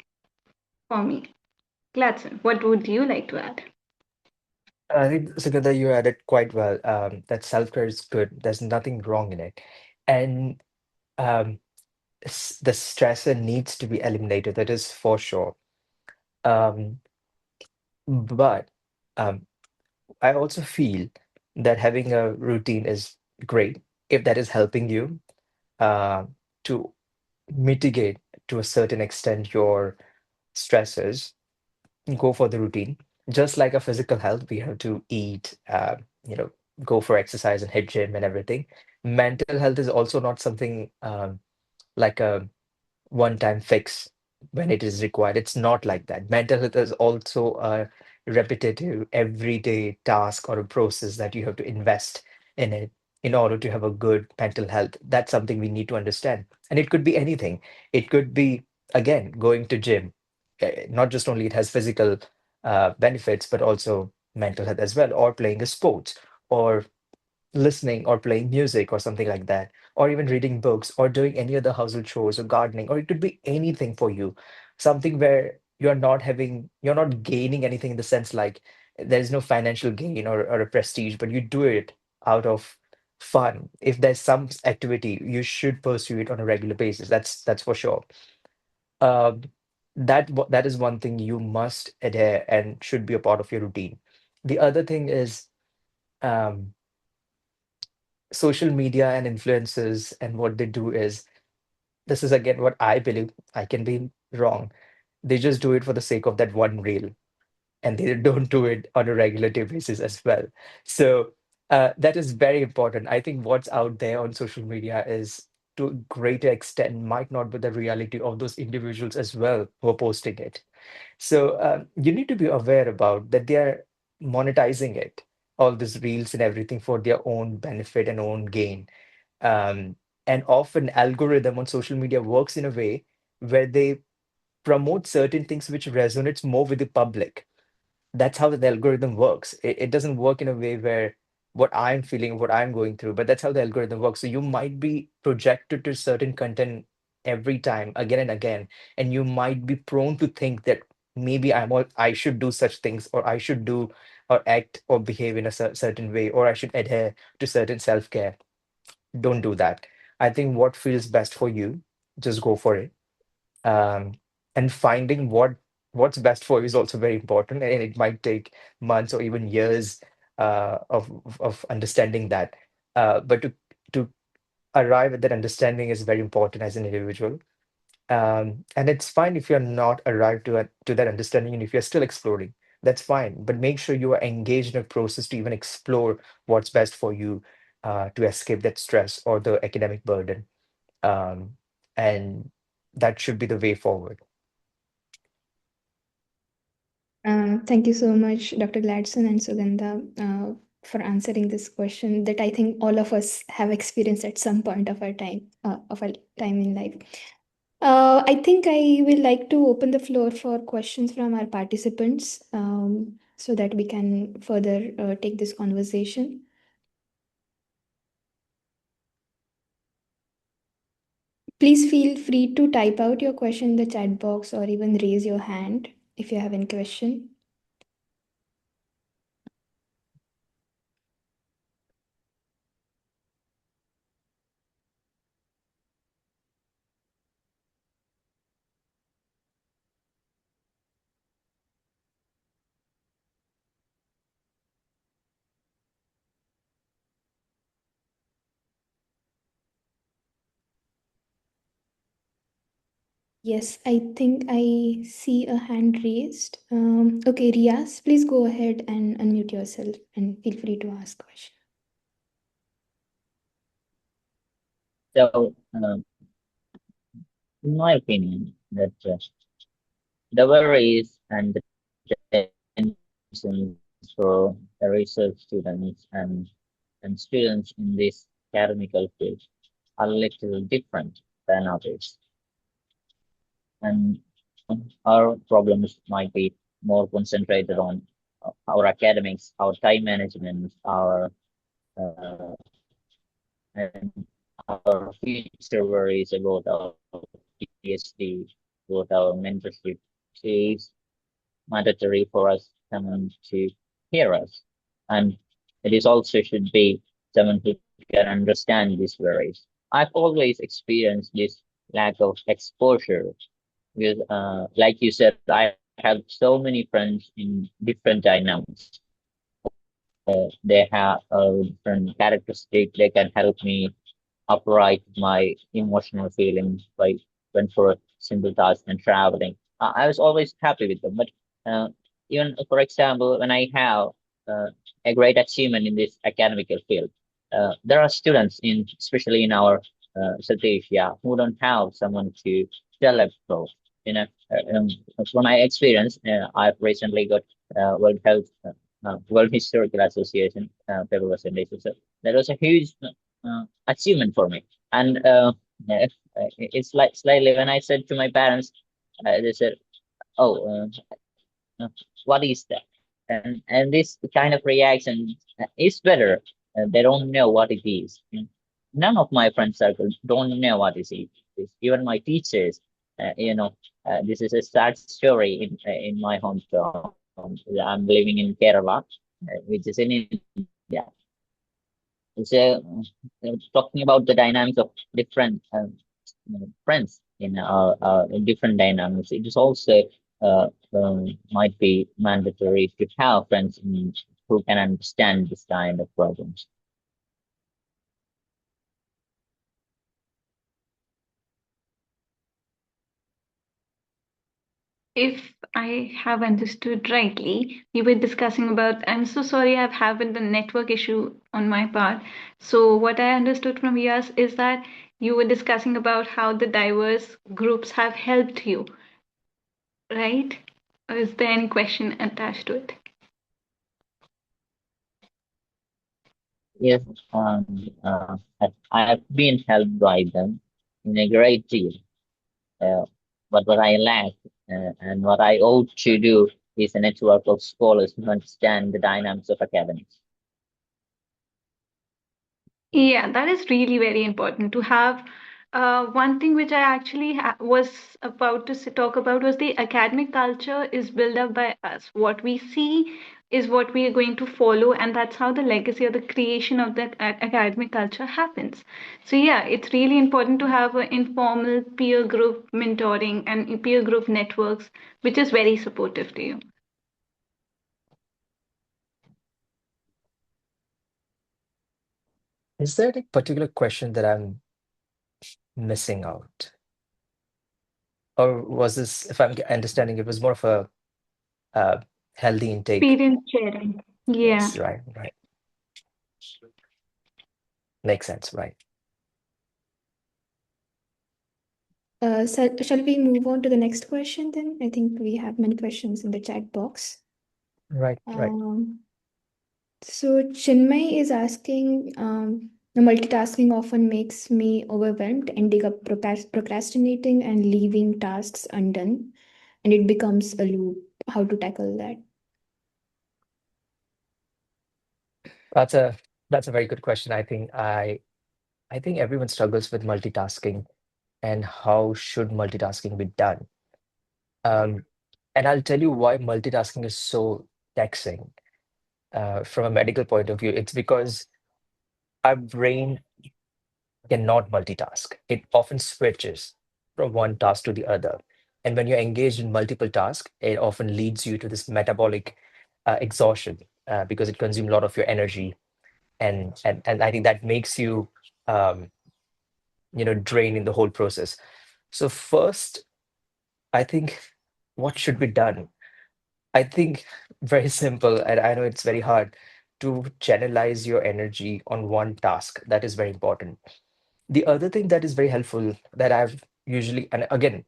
for me. Gladson, what would you like to add? I think, Sugandha, you added quite well. That self-care is good. There's nothing wrong in it. And um, the stressor needs to be eliminated. That is for sure. Um, but um, I also feel that having a routine is great if that is helping you uh, to mitigate to a certain extent your stresses. Go for the routine. Just like a physical health, we have to eat, you know, go for exercise and hit gym and everything. Mental health is also not something like a one-time fix when it is required. It's not like that. Mental health is also a repetitive, everyday task or a process that you have to invest in it in order to have a good mental health. That's something we need to understand. And it could be anything. It could be, again, going to gym. Not just only it has physical benefits, but also mental health as well, or playing a sport, or listening or playing music or something like that, or even reading books or doing any other household chores or gardening, or it could be anything for you. Something where you're not gaining anything in the sense like there's no financial gain or a prestige, but you do it out of fun. If there's some activity, you should pursue it on a regular basis. That's for sure. Um, that is one thing you must adhere and should be a part of your routine. The other thing is um, social media and influencers, and what they do is, this is again what I believe, I can be wrong. They just do it for the sake of that one reel, and they don't do it on a regular day basis as well. So that is very important. I think what's out there on social media is to a greater extent might not be the reality of those individuals as well who are posting it. So you need to be aware about that they are monetizing it, all these reels and everything for their own benefit and own gain. um, and often algorithm on social media works in a way where they promote certain things which resonates more with the public. That's how the algorithm works. It doesn't work in a way where what I'm feeling, what I'm going through, but that's how the algorithm works. So you might be projected to certain content every time, again and again, and you might be prone to think that maybe I should do such things, or I should do or act or behave in a certain way, or I should adhere to certain self-care. Don't do that. I think what feels best for you, just go for it. Um, and finding what what's best for you is also very important, and it might take months or even years of understanding that. But to arrive at that understanding is very important as an individual. And it's fine if you're not arrived to that understanding and if you're still exploring, that's fine. But make sure you are engaged in a process to even explore what's best for you, to escape that stress or the academic burden. Um, and that should be the way forward. Thank you so much, Dr. Gladson and Sugandha, for answering this question that I think all of us have experienced at some point of our time in life. I think I will like to open the floor for questions from our participants, so that we can further take this conversation. Please feel free to type out your question in the chat box or even raise your hand if you have any question. Yes, I think I see a hand raised. Okay, Riaz, please go ahead and unmute yourself and feel free to ask question. So, in my opinion, that the worries and the tensions for the research students and students in this academical field are a little different than others. And our problems might be more concentrated on our academics, our time management, our and our future worries about our PhD, about our mentorship. Is mandatory for us someone to hear us, and it is also should be someone who can understand these worries. I've always experienced this lack of exposure because, like you said, I have so many friends in different dynamics. They have different characteristics. They can help me upright my emotional feelings by went for a simple task and traveling. I was always happy with them. But uh, even for example, when I have uh, a great achievement in this academical field, there are students in, especially in our South Asia, who don't have someone to tell about. You know, that's when I experienced, I've recently got World Historical Association paper presentation. So that was a huge achievement for me. And it's like slightly when I said to my parents, they said, "Oh, uh, what is that?" And this kind of reaction is better. They don't know what it is. None of my friend circle don't know what it is. Even my teachers, this is a sad story in my hometown. I'm living in Kerala, which is in India. So, talking about the dynamics of different friends in different dynamics, it is also might be mandatory to have friends who can understand this kind of problems. If I have understood rightly, we were discussing about, I'm so sorry, I've having the network issue on my part. So what I understood from yours is that you were discussing about how the diverse groups have helped you, right? Or is there any question attached to it? Yes, I've been helped by them in a great deal. Uh, but what I lack and what I ought to do is a network of scholars who understand the dynamics of academics. Yeah, that is really very important to have. One thing which I actually was about to talk about was the academic culture is built up by us. What we see is what we are going to follow, and that's how the legacy or the creation of that academic culture happens. So yeah, it's really important to have an informal peer group mentoring and peer group networks, which is very supportive to you. Is there a particular question that I'm missing out? Or was this, if I'm understanding, it was more of a uh, healthy intake? Experience sharing. Yeah. Yes, right, right. Makes sense, right. Shall we move on to the next question then? I think we have many questions in the chat box. Right, right. So Chinmay is asking, the multitasking often makes me overwhelmed, ending up procrastinating and leaving tasks undone, and it becomes a loop. How to tackle that? That's a that's a very good question. I think everyone struggles with multitasking and how should multitasking be done. Um, and I'll tell you why multitasking is so taxing. From a medical point of view, it's because our brain cannot multitask. It often switches from one task to the other. And when you're engaged in multiple tasks, it often leads you to this metabolic exhaustion because it consumes a lot of your energy. And I think that makes you um, drain in the whole process. So first, I think what should be done? I think very simple, and I know it's very hard to channelize your energy on one task. That is very important. The other thing that is very helpful that I've usually, and again,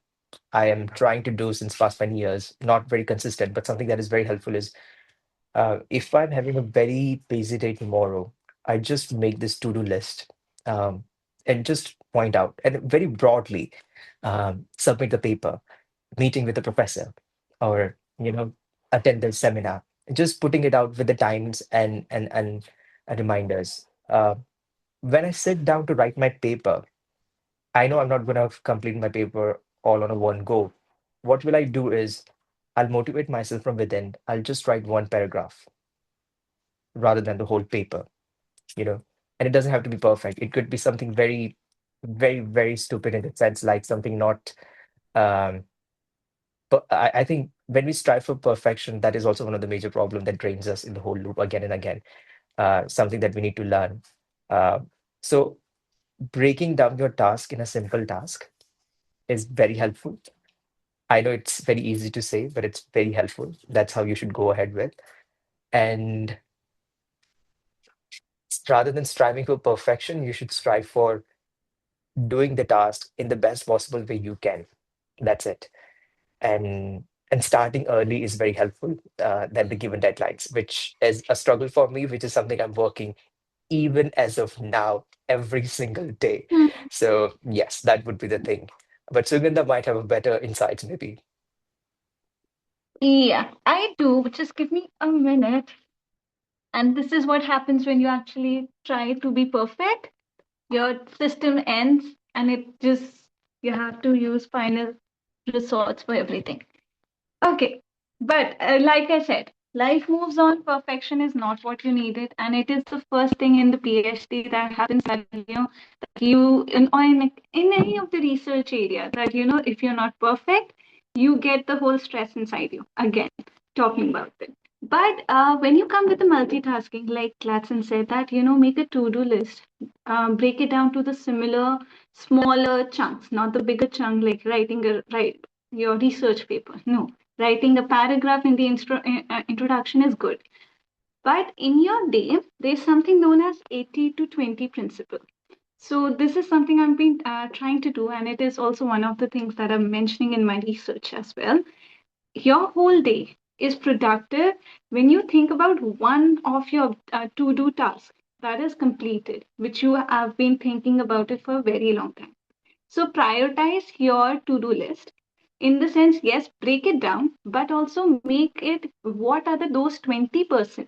I am trying to do since past many years, not very consistent, but something that is very helpful is if I'm having a very busy day tomorrow, I just make this to-do list um, and just point out and very broadly submit the paper, meeting with the professor, or attend the seminar. Just putting it out with the times and reminders. When I sit down to write my paper, I know I'm not going to complete my paper all on a one go. What will I do is I'll motivate myself from within. I'll just write one paragraph rather than the whole paper, you know. And it doesn't have to be perfect. It could be something very, very, very stupid in the sense, like something not. Um, but I think when we strive for perfection, that is also one of the major problem that drains us in the whole loop again and again. Something that we need to learn. Uh, so breaking down your task in a simple task is very helpful. I know it's very easy to say, but it's very helpful. That's how you should go ahead with. And rather than striving for perfection, you should strive for doing the task in the best possible way you can. That's it. And starting early is very helpful than the given deadlines, which is a struggle for me, which is something I'm working even as of now every single day. So yes, that would be the thing. But Sugandha might have a better insights, maybe. Yeah, I do. Just give me a minute. And this is what happens when you actually try to be perfect. Your system ends and it just, you have to use final resorts for everything. Okay. But like I said, life moves on. Perfection is not what you needed. And it is the first thing in the PhD that happens that, that you, in any of the research area, that, if you're not perfect, you get the whole stress inside you. Again, talking about it. But when you come with the multitasking, like Gladson said, that, make a to-do list, break it down to the smaller chunks, not the bigger chunk, like your research paper. No, writing a paragraph in the introduction is good. But in your day, there's something known as 80 to 20 principle. So this is something I've been trying to do, and it is also one of the things that I'm mentioning in my research as well. Your whole day is productive when you think about one of your to-do tasks that is completed, which you have been thinking about it for a very long time. So prioritize your to-do list in the sense, yes, break it down, but also make it what are those 20%,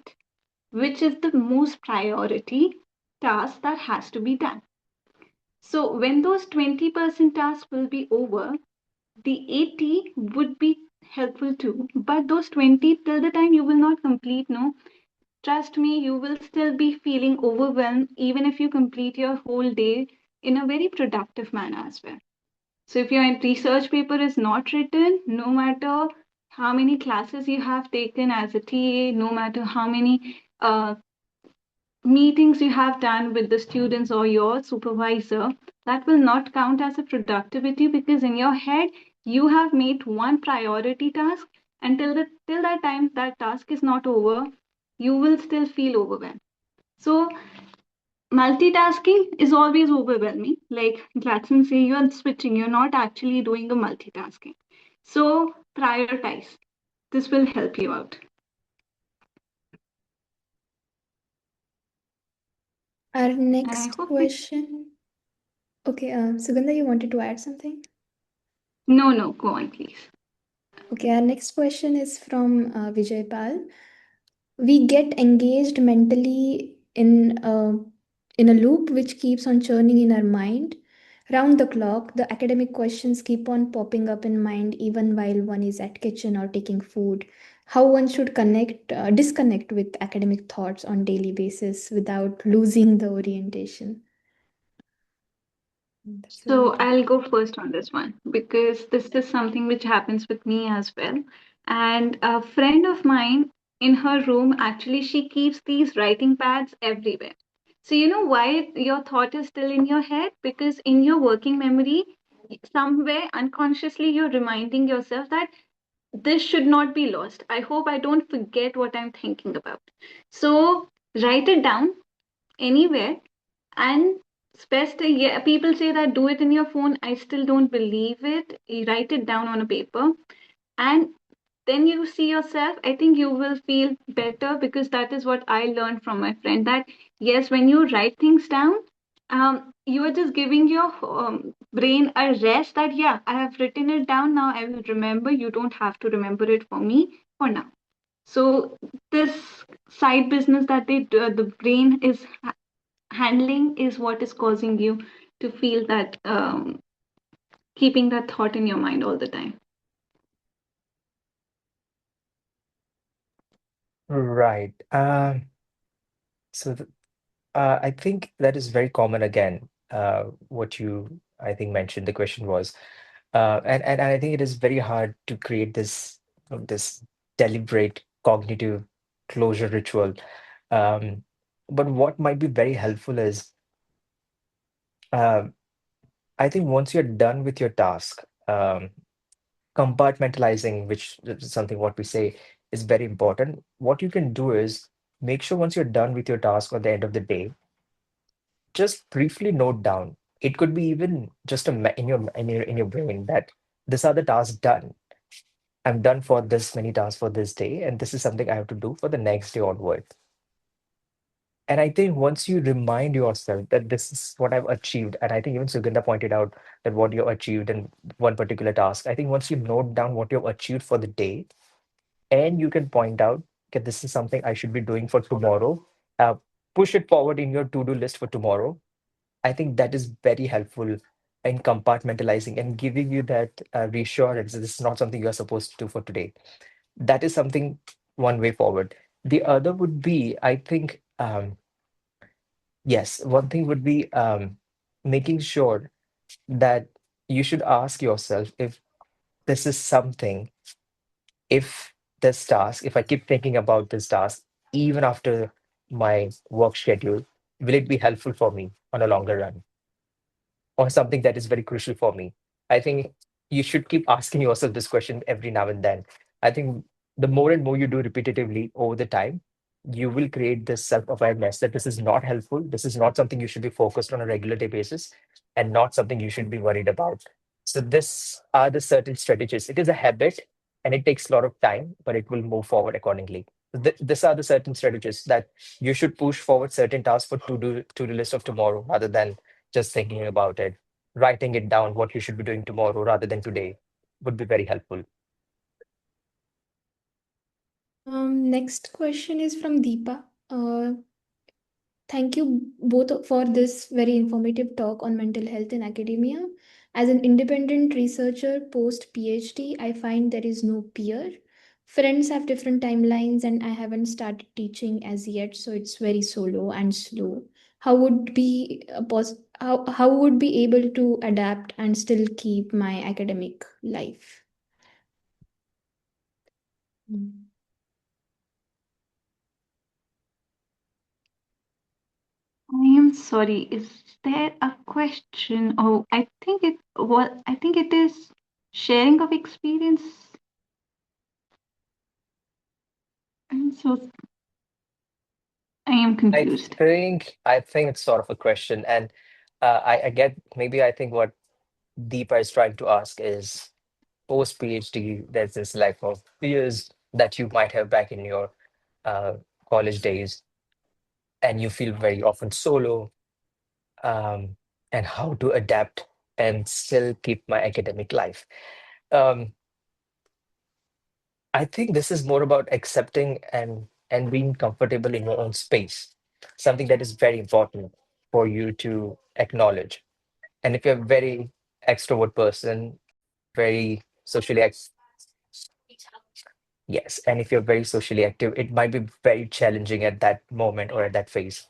which is the most priority task that has to be done. So when those 20% tasks will be over, the 80 would be helpful too. But those 20, till the time you will not complete, no, trust me, you will still be feeling overwhelmed even if you complete your whole day in a very productive manner as well. So if your research paper is not written, no matter how many classes you have taken as a TA, no matter how many meetings you have done with the students or your supervisor, that will not count as a productivity, because in your head you have made one priority task, until the till that time that task is not over, you will still feel overwhelmed. So multitasking is always overwhelming. Like Gladson say, you're switching, you're not actually doing a multitasking. So prioritize. This will help you out. Our And I next hope it. question. Okay, Sugandha, you wanted to add something? No, no, go on, please. Okay, our next question is from Vijay Pal. We get engaged mentally in a loop which keeps on churning in our mind. Round the clock, the academic questions keep on popping up in mind even while one is at kitchen or taking food. How one should disconnect with academic thoughts on daily basis without losing the orientation. That's a So very I'll go first on this one because this is something which happens with me as well. And a friend of mine, in her room, actually, she keeps these writing pads everywhere. So, you know why your thought is still in your head? Because in your working memory, somewhere unconsciously, you're reminding yourself that this should not be lost. I hope I don't forget what I'm thinking about. So, write it down anywhere. And best, yeah, people say that do it in your phone. I still don't believe it. You write it down on a paper, and then you see yourself. I think you will feel better, because that is what I learned from my friend. That yes, when you write things down, you are just giving your brain a rest. That yeah, I have written it down. Now I will remember. You don't have to remember it for me for now. So this side business that the brain is handling is what is causing you to feel that keeping that thought in your mind all the time. Right. So I think that is very common again. What you I think mentioned the question was, and I think it is very hard to create this deliberate cognitive closure ritual. Um, but what might be very helpful is, um, I think once you're done with your task, compartmentalizing, which is something what we say is very important. What you can do is make sure once you're done with your task at the end of the day, just briefly note down. It could be even just in your brain that these are the tasks done. I'm done for this many tasks for this day, and this is something I have to do for the next day onward. And I think once you remind yourself that this is what I've achieved, and I think even Sugandha pointed out that what you achieved in one particular task, I think once you note down what you've achieved for the day, and you can point out, okay, this is something I should be doing for tomorrow. Uh, Push it forward in your to-do list for tomorrow. I think that is very helpful in compartmentalizing and giving you that reassurance that this is not something you are supposed to do for today. That is something one way forward. The other would be, I think, yes, one thing would be making sure that you should ask yourself if this is something, if this task, if I keep thinking about this task, even after my work schedule, will it be helpful for me on a longer run? Or something that is very crucial for me? I think you should keep asking yourself this question every now and then. I think the more and more you do repetitively over the time, you will create this self-awareness that this is not helpful. This is not something you should be focused on a regular day basis and not something you should be worried about. So this are the certain strategies. It is a habit and it takes a lot of time, but it will move forward accordingly. These are the certain strategies that you should push forward certain tasks for to-do list of tomorrow rather than just thinking about it, writing it down what you should be doing tomorrow rather than today would be very helpful. Next question is from Deepa. Thank you both for this very informative talk on mental health in academia. As an independent researcher post PhD, I find there is no peer. Friends have different timelines, and I haven't started teaching as yet, so it's very solo and slow. How would be how would be able to adapt and still keep my academic life? Mm. I am sorry. Is there a question? Oh, I think it is sharing of experience. I'm so I am I confused. I think it's sort of a question, and I get maybe I think what Deepa is trying to ask is post PhD, there's this lack of peers that you might have back in your uh, college days, and you feel very often solo, um, and how to adapt and still keep my academic life. Um, I think this is more about accepting and being comfortable in your own space, something that is very important for you to acknowledge. And if you're a very extrovert person, very socially yes, and if you're very socially active, it might be very challenging at that moment or at that phase.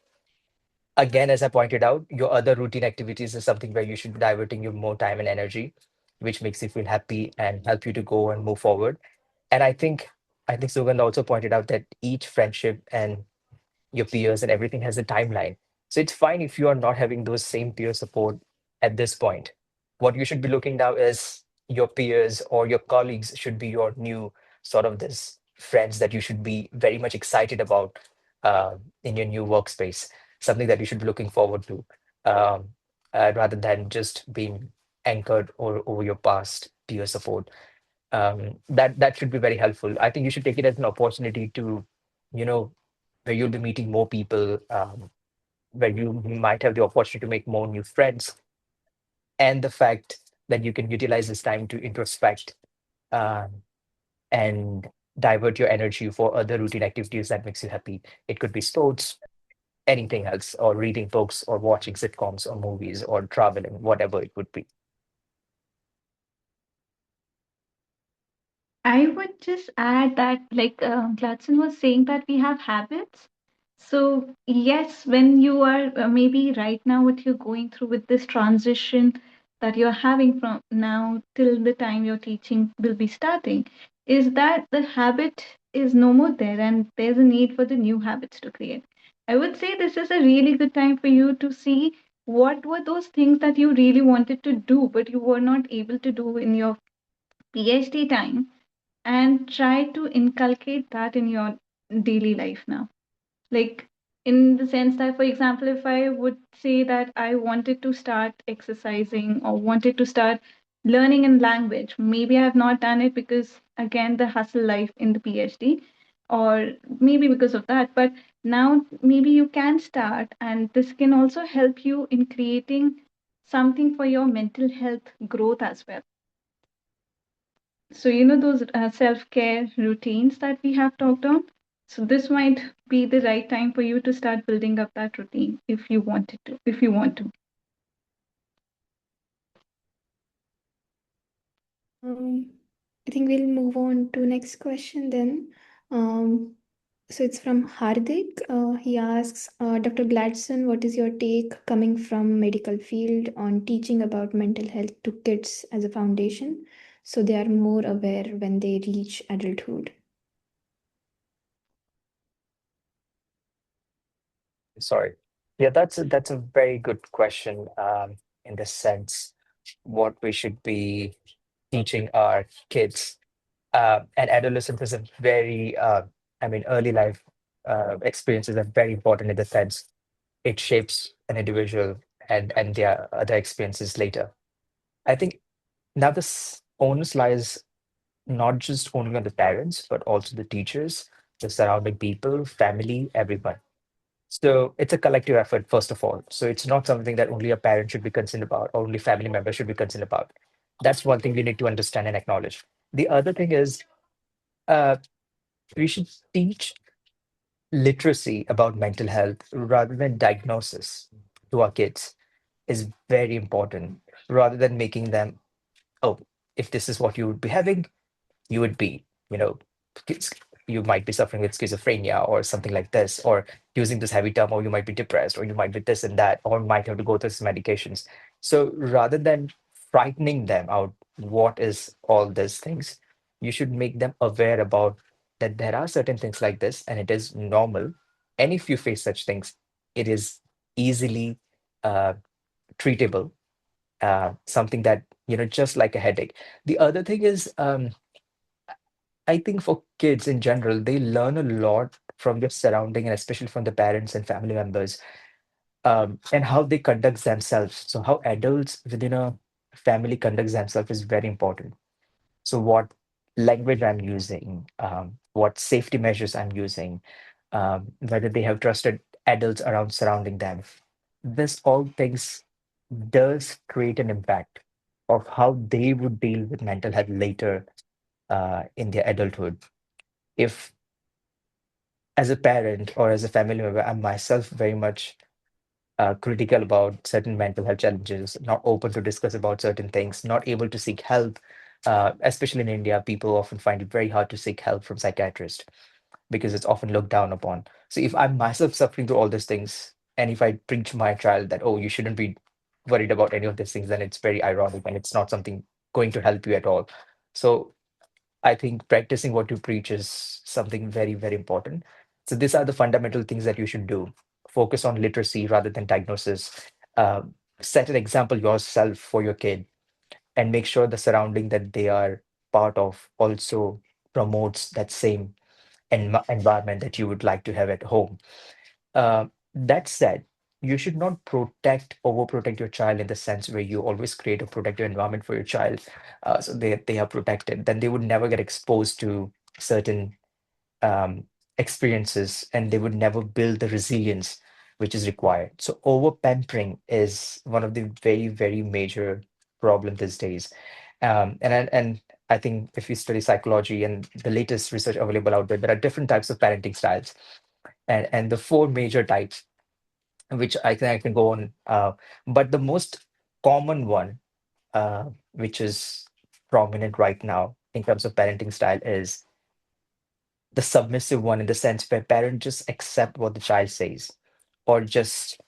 Again, as I pointed out, your other routine activities is something where you should be diverting your more time and energy, which makes you feel happy and help you to go and move forward. And I think Sugandha also pointed out that each friendship and your peers and everything has a timeline. So it's fine if you are not having those same peer support at this point. What you should be looking now is your peers or your colleagues should be your new sort of this friends that you should be very much excited about in your new workspace, something that you should be looking forward to, um, rather than just being anchored or over your past peer support. That should be very helpful. I think you should take it as an opportunity to, you know, where you'll be meeting more people, where you might have the opportunity to make more new friends, and the fact that you can utilize this time to introspect um, and divert your energy for other routine activities that makes you happy. It could be sports, anything else, or reading books, or watching sitcoms, or movies, or traveling, whatever it would be. I would just add that, like Gladson was saying, that we have habits. So, yes, when you are maybe right now, what you're going through with this transition that you're having from now till the time your teaching will be starting, is that the habit is no more there and there's a need for the new habits to create. I would say this is a really good time for you to see what were those things that you really wanted to do, but you were not able to do in your PhD time, and try to inculcate that in your daily life now. Like, in the sense that, for example, if I would say that I wanted to start exercising or wanted to start learning in language, maybe I have not done it because, again, the hustle life in the PhD, or maybe because of that. But now maybe you can start, and this can also help you in creating something for your mental health growth as well. So, those self care routines that we have talked on. So, this might be the right time for you to start building up that routine if you wanted to, if you want to. Um, I think we'll move on to next question then. Um, so it's from Hardik. He asks, Dr. Gladson, what is your take coming from medical field on teaching about mental health to kids as a foundation so they are more aware when they reach adulthood? Sorry. Yeah, that's a very good question. In the sense, what we should be teaching our kids. And adolescence is a very, I mean, early life experiences are very important in the sense it shapes an individual and their other experiences later. I think now this onus lies not just only on the parents, but also the teachers, the surrounding people, family, everyone. So it's a collective effort, first of all. So it's not something that only a parent should be concerned about or only family members should be concerned about. That's one thing we need to understand and acknowledge. The other thing is uh, we should teach literacy about mental health rather than diagnosis to our kids is very important. rather than making them, oh, if this is what you would be having, you would be, you know, schiz- you might be suffering with schizophrenia or something like this, or using this heavy term, or you might be depressed, or you might be this and that, or might have to go through some medications. So rather than frightening them out, what is all these things, you should make them aware about that there are certain things like this, and it is normal. And if you face such things, it is easily uh, treatable, something that, just like a headache. The other thing is, I think for kids in general, they learn a lot from their surrounding, and especially from the parents and family members, and how they conduct themselves. So how adults within a family conducts themselves is very important. So what language I'm using, what safety measures I'm using, whether they have trusted adults around surrounding them. This all things does create an impact of how they would deal with mental health later, in their adulthood. If as a parent or as a family member, I'm myself very much critical about certain mental health challenges, not open to discuss about certain things, not able to seek help. Especially in India, people often find it very hard to seek help from psychiatrists because it's often looked down upon. So if I'm myself suffering through all these things, and if I preach my child that, oh, you shouldn't be worried about any of these things, then it's very ironic and it's not something going to help you at all. So I think practicing what you preach is something very, very important. So these are the fundamental things that you should do. Focus on literacy rather than diagnosis. Uh, Set an example yourself for your kid, and make sure the surrounding that they are part of also promotes that same environment that you would like to have at home. That said, you should not overprotect your child in the sense where you always create a protective environment for your child, so they are protected. Then they would never get exposed to certain um, experiences, and they would never build the resilience which is required. So over pampering is one of the very, very major problem these days. And I think if you study psychology and the latest research available out there, there are different types of parenting styles, and the four major types, which I think I can go on. But the most common one, which is prominent right now in terms of parenting style, is the submissive one, in the sense where parents just accept what the child says, or just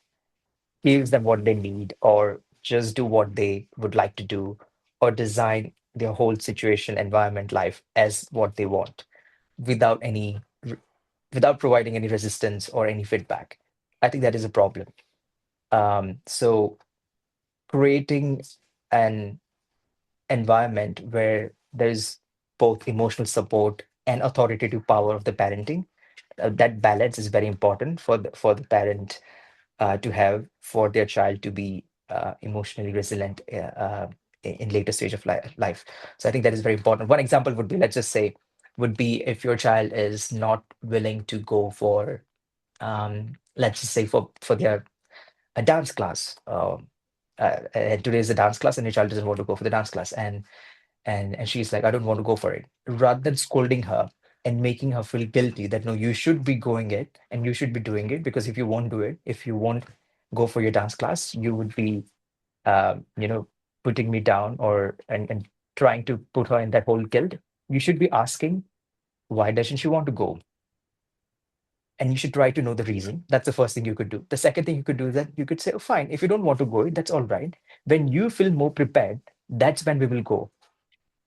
gives them what they need, or just do what they would like to do, or design their whole situation, environment, life as what they want, without without providing any resistance or any feedback. I think that is a problem. So creating an environment where there's both emotional support and authoritative power of the parenting, that balance is very important for the parent to have, for their child to be emotionally resilient in later stage of life. So I think that is very important. One example would be, let's just say, would be if your child is not willing to go for, let's just say, for their a dance class. And today is a dance class, and your child doesn't want to go for the dance class, and she's like, I don't want to go for it. Rather than scolding her and making her feel guilty that no, you should be going it and you should be doing it, because if you won't do it, if you won't go for your dance class, you would be, you know, putting me down, or and trying to put her in that whole guilt. You should be asking, why doesn't she want to go? And you should try to know the reason. That's the first thing you could do. The second thing you could do is that you could say, oh, fine, if you don't want to go, that's all right. When you feel more prepared, that's when we will go,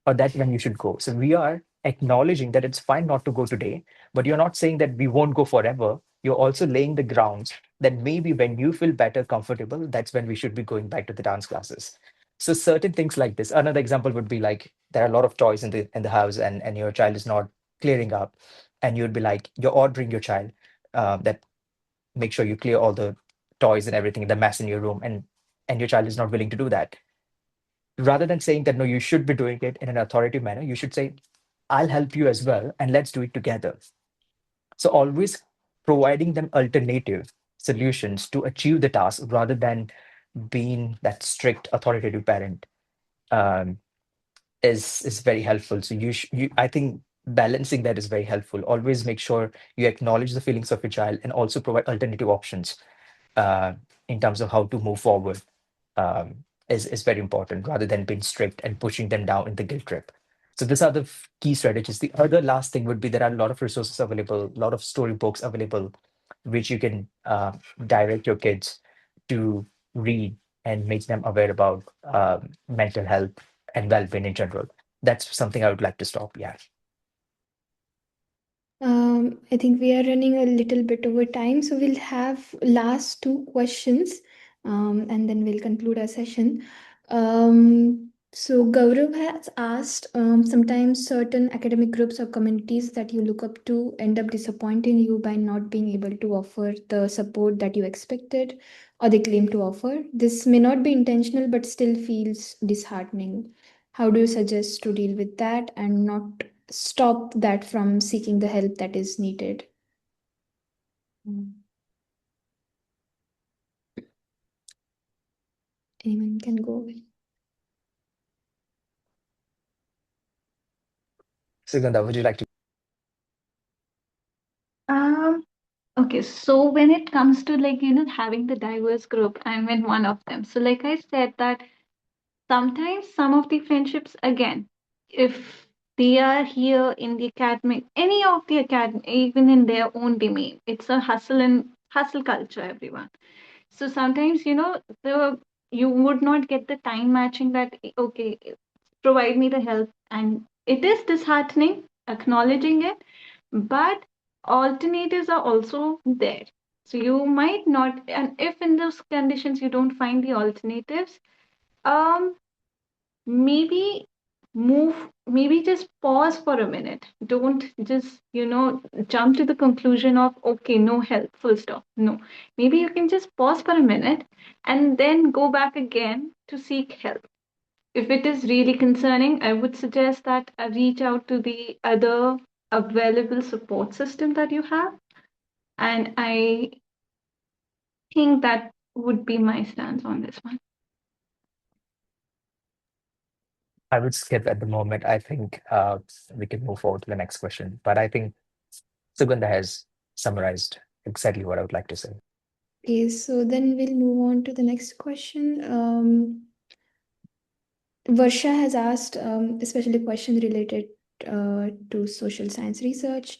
or that's when you should go. So we are acknowledging that it's fine not to go today, but you're not saying that we won't go forever. You're also laying the grounds that maybe when you feel better, comfortable, that's when we should be going back to the dance classes. So certain things like this. Another example would be like, there are a lot of toys in the house, and your child is not clearing up, and you'd be like, you're ordering your child that make sure you clear all the toys and everything, the mess in your room, and your child is not willing to do that. Rather than saying that no, you should be doing it in an authoritative manner, you should say, I'll help you as well, and let's do it together. So always providing them alternative solutions to achieve the task, rather than being that strict authoritative parent, um, is very helpful. So I think balancing that is very helpful. Always make sure you acknowledge the feelings of your child, and also provide alternative options uh, in terms of how to move forward. is very important rather than being strict and pushing them down in the guilt trip. So these are the key strategies. The other last thing would be there are a lot of resources available, a lot of storybooks available, which you can direct your kids to read and make them aware about mental health and well-being in general. That's something I would like to stop. Yeah. I think we are running a little bit over time, so we'll have last two questions, and then we'll conclude our session. So Gaurav has asked, sometimes certain academic groups or communities that you look up to end up disappointing you by not being able to offer the support that you expected or they claim to offer. This may not be intentional, but still feels disheartening. How do you suggest to deal with that and not stop that from seeking the help that is needed? Mm. Anyone can go. Sugandha, would you like to? Um, okay, so when it comes to having the diverse group, I'm in one of them. So like I said that sometimes some of the friendships again, if they are here in the academic, any of the academy, even in their own domain, it's a hustle and hustle culture, everyone. So sometimes, the you would not get the time matching that, okay, provide me the help. And it is disheartening, acknowledging it, but alternatives are also there. So you might not, and if in those conditions you don't find the alternatives, um, maybe maybe just pause for a minute. Don't just jump to the conclusion of okay, no help, full stop. No, maybe you can just pause for a minute and then go back again to seek help. If it is really concerning, I would suggest that reach out to the other available support system that you have, and I think that would be my stance on this one. I would skip at the moment. I think we can move forward to the next question. But I think Sugandha has summarized exactly what I would like to say. Okay, so then we'll move on to the next question. Varsha has asked, especially a question related to social science research.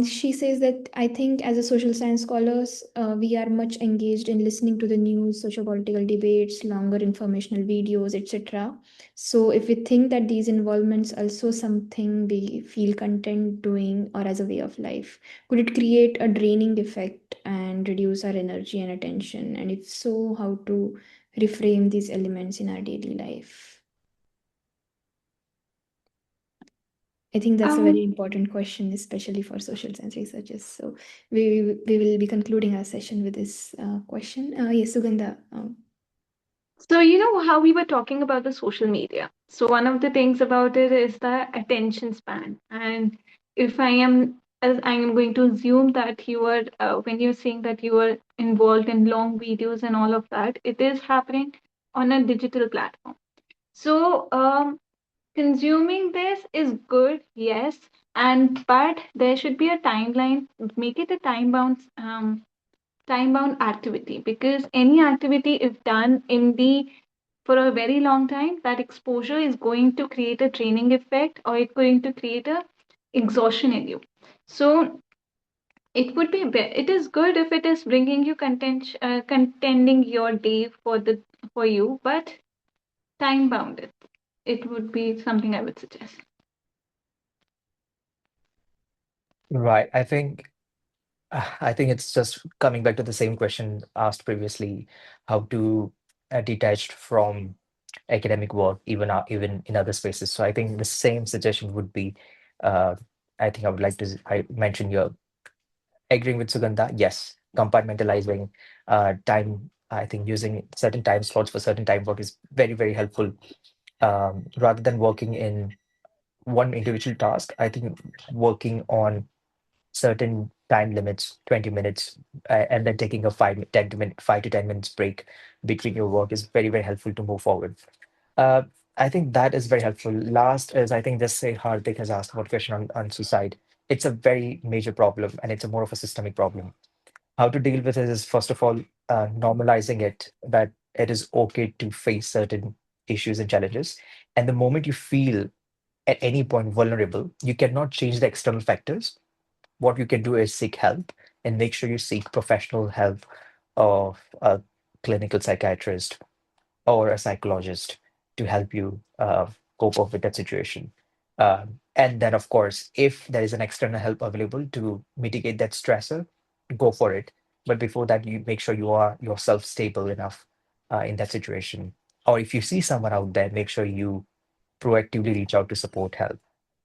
She says that I think as a social science scholars, we are much engaged in listening to the news, social political debates, longer informational videos, etc. So if we think that these involvements also something we feel content doing or as a way of life, could it create a draining effect and reduce our energy and attention? And if so, how to reframe these elements in our daily life? I think that's a very Um, important question, especially for social science researchers. So we will be concluding our session with this question. Yes, Sugandha. So, you know how we were talking about the social media. So, one of the things about it is the attention span. And if I am, as I am going to assume that you are, when you're saying that you are involved in long videos and all of that, it is happening on a digital platform. So, consuming this is good, yes, and but there should be a timeline. Make it a time bound activity, because any activity if done in the for a very long time, that exposure is going to create a training effect, or it's going to create a exhaustion in you. So it is good if it is bringing you contending your day for you, but time bound it would be something I would suggest. Right. I think it's just coming back to the same question asked previously, how to detach from academic work, even in other spaces. So I think the same suggestion would be, uh, I think I would like to I mention here, agreeing with Sugandha, yes, compartmentalizing time. I think using certain time slots for certain time work is very, very helpful. Rather than working in one individual task, I think working on certain time limits, 20 minutes, and then taking a 5 to 10 minutes break between your work is very, very helpful to move forward. Uh, I think that is very helpful. Last is, I think, just say Hardik has asked about question on suicide. It's a very major problem, and it's a more of a systemic problem. How to deal with it is, first of all, normalizing it, that It is okay to face certain issues and challenges. And the moment you feel at any point vulnerable, you cannot change the external factors. What you can do is seek help and make sure you seek professional help of a clinical psychiatrist or a psychologist to help you cope up with that situation. And then, of course, if there is an external help available to mitigate that stressor, go for it. But before that, you make sure you are yourself stable enough in that situation. Or if you see someone out there, make sure you proactively reach out to support help.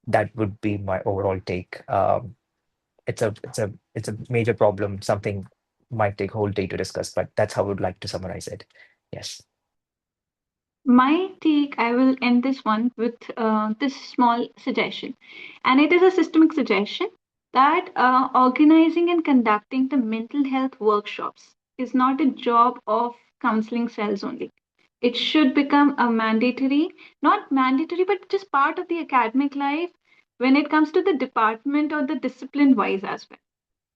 That would be my overall take. It's a major problem, something might take whole day to discuss, but that's how I would like to summarize it. Yes. My take, I will end this one with this small suggestion, and it is a systemic suggestion that organizing and conducting the mental health workshops is not a job of counseling cells only. It should become a mandatory, not mandatory, but just part of the academic life when it comes to the department or the discipline wise as well.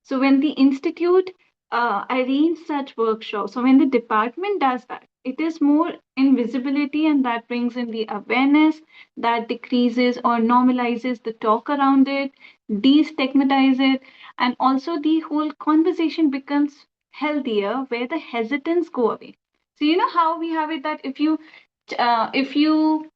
So when the institute arrange such workshops, so when the department does that, it is more in visibility and that brings in the awareness that decreases or normalizes the talk around it, destigmatize it, and also the whole conversation becomes healthier where the hesitance go away. So you know how we have it that if you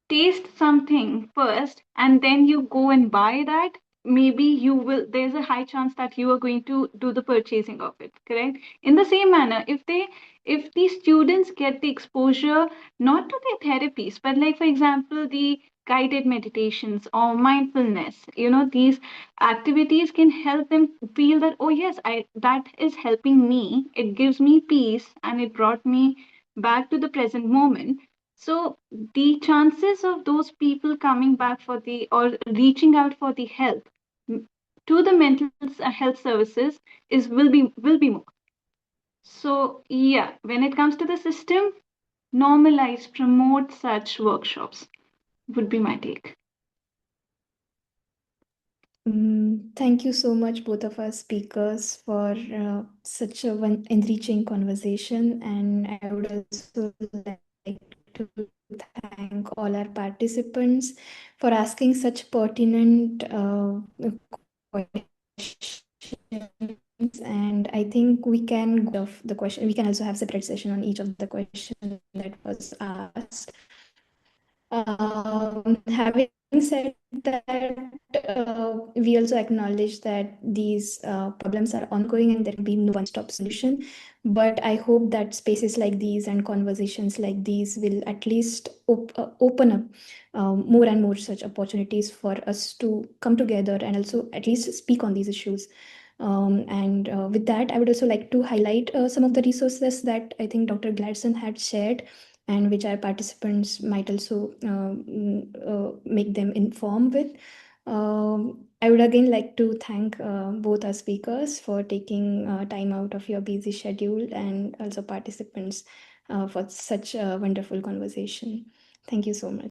taste something first and then you go and buy that, maybe you will, there's a high chance that you are going to do the purchasing of it, correct? In the same manner, if the students get the exposure not to the therapies but like for example the guided meditations or mindfulness, these activities can help them feel that, oh yes, I that is helping me, it gives me peace and it brought me back to the present moment. So the chances of those people coming back for the or reaching out for the help to the health services is will be more. So yeah, when it comes to the system, normalize, promote such workshops would be my take. Thank you so much, both of us speakers, for such a one enriching conversation. And I would also like to thank all our participants for asking such pertinent questions. And I think we can go of the question. We can also have separate session on each of the questions that was asked. Having said that, we also acknowledge that these problems are ongoing and there will be no one-stop solution. But I hope that spaces like these and conversations like these will at least open up more and more such opportunities for us to come together and also at least speak on these issues. And with that, I would also like to highlight some of the resources that I think Dr. Gladson had shared and which our participants might also make them informed with. I would again like to thank both our speakers for taking time out of your busy schedule and also participants for such a wonderful conversation. Thank you so much.